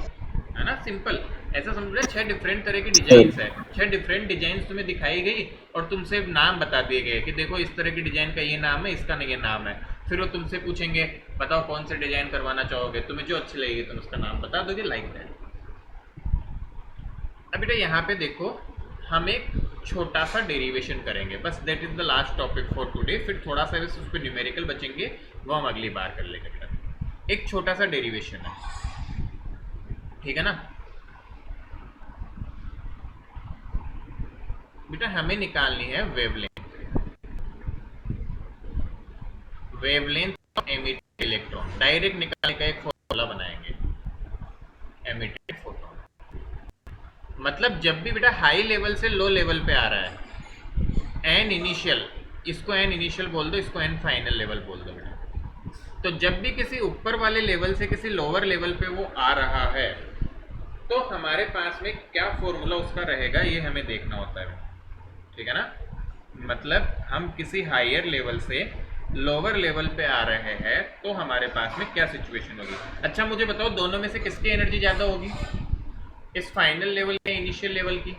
है ना, सिंपल। ऐसा समझ लो 6 डिफरेंट तरह की डिजाइन्स है। 6 डिफरेंट डिजाइन्स तुम्हें दिखाई गई और तुमसे नाम बता दिए गए कि देखो इस तरह की डिजाइन का ये नाम है, इसका ये नाम है। फिर वो तुमसे पूछेंगे बताओ कौन से डिजाइन करवाना चाहोगे, तुम्हें जो अच्छी लगेगी तुम उसका नाम बता दोगे, लाइक दैट। अब बेटा यहाँ पे देखो हम एक छोटा सा डेरिवेशन करेंगे, बस that is the last topic for today. फिर थोड़ा सा उस पर न्यूमेरिकल बचेंगे, वो हम अगली बार कर लेंगे बेटा। एक छोटा सा डेरिवेशन है, ठीक है ना बेटा। हमें निकालनी है wavelength of emitted electron. Direct निकालने का एक फॉर्मूला बनाएंगे, एमिटेड फोटोन। मतलब जब भी बेटा हाई लेवल से लो लेवल पे आ रहा है, एन इनिशियल, इसको एन इनिशियल बोल दो, इसको एन फाइनल लेवल बोल दो बेटा। तो जब भी किसी ऊपर वाले लेवल से किसी लोअर लेवल पे वो आ रहा है, तो हमारे पास में क्या फॉर्मूला उसका रहेगा ये हमें देखना होता है, ठीक है ना। मतलब हम किसी हायर लेवल से लोअर लेवल पे आ रहे हैं तो हमारे पास में क्या सिचुएशन होगी। अच्छा मुझे बताओ दोनों में से किसकी एनर्जी ज्यादा होगी, इस फाइनल लेवल या इनिशियल लेवल की?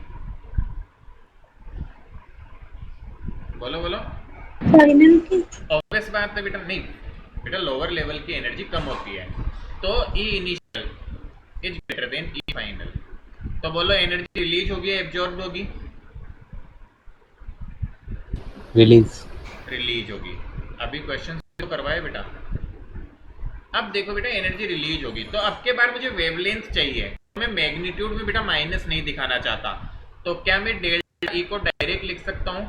बोलो बोलो। फाइनल की। ऑब्वियस बात है बेटा, नहीं बेटा लोअर लेवल की एनर्जी कम होती है, तो ई initial is greater than E final. तो बोलो एनर्जी रिलीज होगी या एब्जॉर्ब होगी? रिलीज होगी। अभी क्वेश्चन तो करवाए बेटा। अब देखो बेटा एनर्जी रिलीज होगी, तो अब के बार मुझे वेवलेंथ चाहिए। मैं मैग्नीट्यूड में बेटा माइनस नहीं दिखाना चाहता, तो क्या मैं डेल्टा ई को डायरेक्ट लिख सकता हूं,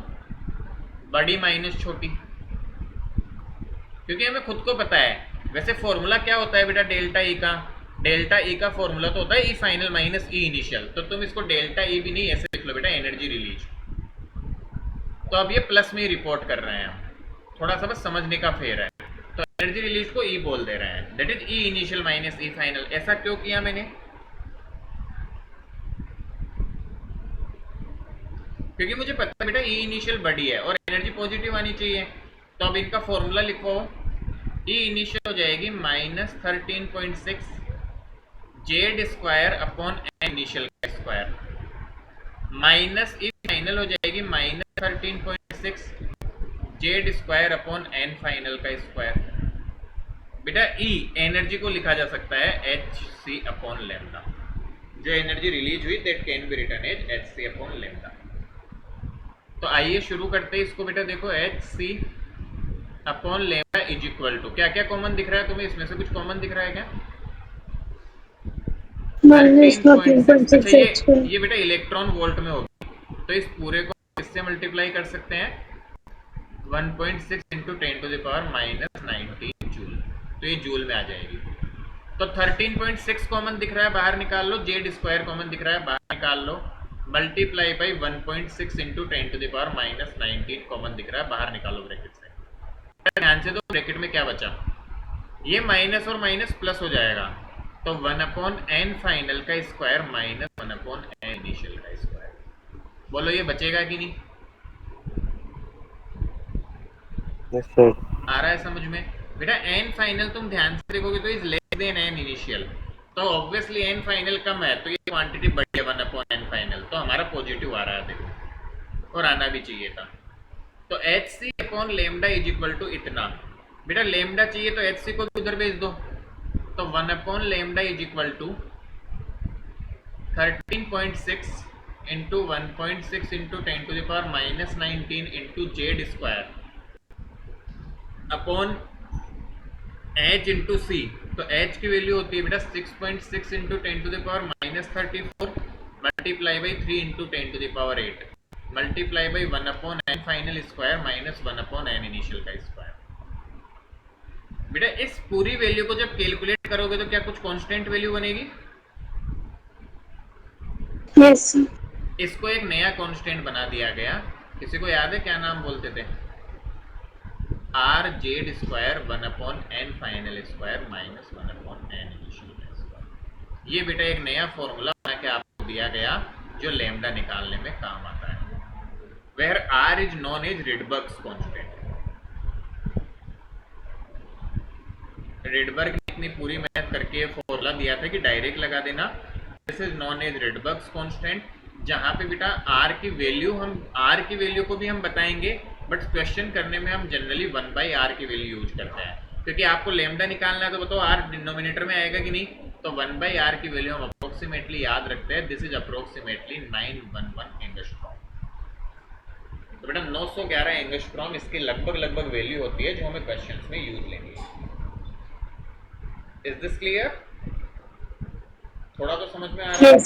बड़ी माइनस छोटी? क्योंकि हमें खुद को पता है वैसे फॉर्मूला क्या होता है बेटा डेल्टा ई का। डेल्टा ई का फॉर्मूला तो होता है E final minus E initial. तो तुम इसको डेल्टा ई भी नहीं ऐसे लिख लो बेटा, एनर्जी रिलीज। तो अब ये प्लस में ही रिपोर्ट कर रहे हैं हम, थोड़ा सा बस समझने का फेर है। तो एनर्जी रिलीज को ई बोल दे रहे हैं, that is E initial minus e final. ऐसा क्यों किया मैंने? क्योंकि मुझे पता है बेटा ई इनिशियल बड़ी है और एनर्जी पॉजिटिव आनी चाहिए। तो अब इनका फॉर्मूला लिखो, ई इनिशियल हो जाएगी -13.6 z square upon N initial का स्क्वायर, माइनस ई फाइनल हो जाएगी -13.6 z square upon N final का स्क्वायर। बेटा ई एनर्जी को लिखा जा सकता है एच सी अपॉन लेमडा। जो एनर्जी रिलीज हुई that can be written as h c upon lambda. तो आइए शुरू करते हैं इसको बेटा। देखो h c upon lambda is equal to, क्या क्या कॉमन दिख रहा है तुम्हें इसमें से? कुछ कॉमन दिख रहा है क्या? अच्छा ये बेटा इलेक्ट्रॉन वोल्ट में होगी, तो इस पूरे को किससे मल्टीप्लाई कर सकते हैं? 1.6 इंटू 10⁻⁻19 जूल। तो ये जूल में आ जाएगी। तो 13.6 कॉमन दिख रहा है, बाहर निकाल लो। जेड स्क्वायर कॉमन दिख रहा है, बाहर निकाल लो। मल्टीप्लाई बाई 1.6 इंटू 10⁻⁻19 कॉमन दिख रहा है, बाहर निकालो ब्रैकेट से। ध्यान से दो ब्रैकेट में क्या बचा, ये माइनस और माइनस प्लस हो जाएगा। तो 1/n फाइनल का स्क्वायर माइनस 1/n इनिशियल का स्क्वायर। बोलो ये बचेगा कि नहीं? Yes, sir. आ रहा है समझ में? बेटा एन फाइनल तुम ध्यान से देखोगे तो is less than an initial, तो ऑब्वियसली एन फाइनल कम है तो ये क्वांटिटी बढ़ गया 1 एन फाइनल, तो हमारा पॉजिटिव आ रहा है देखो, और आना भी चाहिए था। तो h c upon lambda is equal to इतना। बेटा लेमडा चाहिए तो एच सी को भी उधर भेज दो, तो 1 upon lambda is equal to 13.6 into 1.6 into 10⁻⁻19 into Z square upon H into C. तो एच की वैल्यू होती है बेटा 6.6 into 10⁻34 multiply by 3 into 10⁸ multiply by 1 upon N final square minus 1 upon N initial का स्क्वायर। बेटा इस पूरी value को जब कैलकुलेट करोगे तो क्या कुछ कांस्टेंट वैल्यू बनेगी? Yes sir. इसको एक नया कांस्टेंट बना दिया गया, किसी को याद है क्या नाम बोलते थे? R z square 1 upon N final square minus 1 upon N initial square. ये बेटा एक नया फॉर्मूला बना के आपको दिया गया जो लेमडा निकालने में काम आता है, where R is known as Rydberg's constant. Rydberg ने इतनी पूरी मेहनत करके फॉर्मूला दिया था कि डायरेक्ट लगा देना, this is known as Rydberg's constant, जहां पे बेटा आर की वैल्यू को भी हम बताएंगे, बट क्वेश्चन करने में हम जनरली 1/r की वैल्यू यूज करते हैं, क्योंकि आपको लेमडा निकालना है तो बताओ r डिनोमिनेटर में आएगा कि नहीं, तो 1/r की वैल्यू हम अप्रोक्सीमेटली याद रखते हैं, दिस इज अप्रोक्सीमेटली 911 एंगस्ट्रॉम। तो बेटा 911 एंगस्ट्रॉम इसकी लगभग वैल्यू होती है जो हमें क्वेश्चंस में यूज लेंगे। Is this clear? थोड़ा तो समझ में आ रहा है?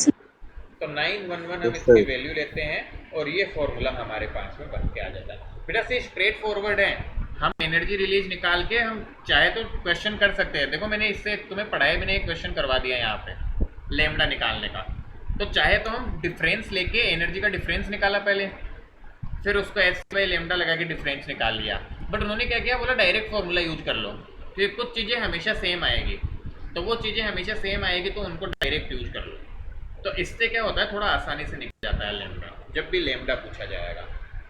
तो 911 हम इसकी वैल्यू लेते हैं और ये फॉर्मूला हमारे पास में बन के आ जाता है। बेटा से स्ट्रेट फॉरवर्ड है, हम एनर्जी रिलीज निकाल के हम चाहे तो क्वेश्चन कर सकते हैं। देखो मैंने इससे तुम्हें पढ़ाए मैंने एक क्वेश्चन करवा दिया यहाँ पे लेमडा निकालने का, तो चाहे तो हम डिफरेंस लेके एनर्जी का डिफरेंस निकाला पहले, फिर उसको एच बाई लेमडा लगा के डिफरेंस निकाल लिया, बट उन्होंने क्या किया, बोला डायरेक्ट फॉर्मूला यूज कर लो, फिर कुछ चीज़ें हमेशा सेम आएगी, तो वो चीज़ें हमेशा सेम आएगी तो उनको डायरेक्ट यूज कर लो। तो इससे क्या होता है, थोड़ा आसानी से निकल जाता है लेमडा जब भी लेमडा पूछा जाएगा।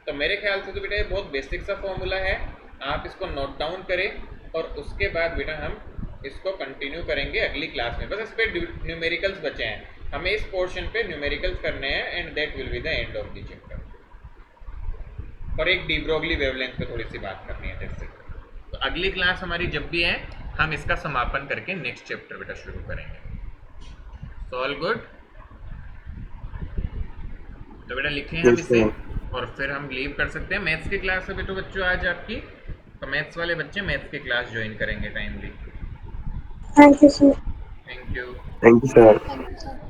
तो मेरे ख्याल से तो बेटा ये बहुत बेसिक सा फॉर्मूला है, आप इसको नोट डाउन करें और उसके बाद बेटा हम इसको कंटिन्यू करेंगे अगली क्लास में। बस इस पर न्यूमेरिकल्स बचे हैं, हमें इस पोर्शन पे न्यूमेरिकल्स करने हैं and that will be the end of the chapter. और एक डी ब्रोगली वेवलेंथ पे थोड़ी सी बात करनी है जैसे। तो अगली क्लास हमारी जब भी है हम इसका समापन करके नेक्स्ट चैप्टर बेटा शुरू करेंगे। So all good? तो बेटा लिखे हैं हम इसे और फिर हम लीव कर सकते हैं। मैथ्स की क्लास है बेटा बच्चों आज आपकी, तो मैथ्स वाले बच्चे मैथ्स की क्लास ज्वाइन करेंगे timely. Thank you sir. Thank you. Thank you, sir.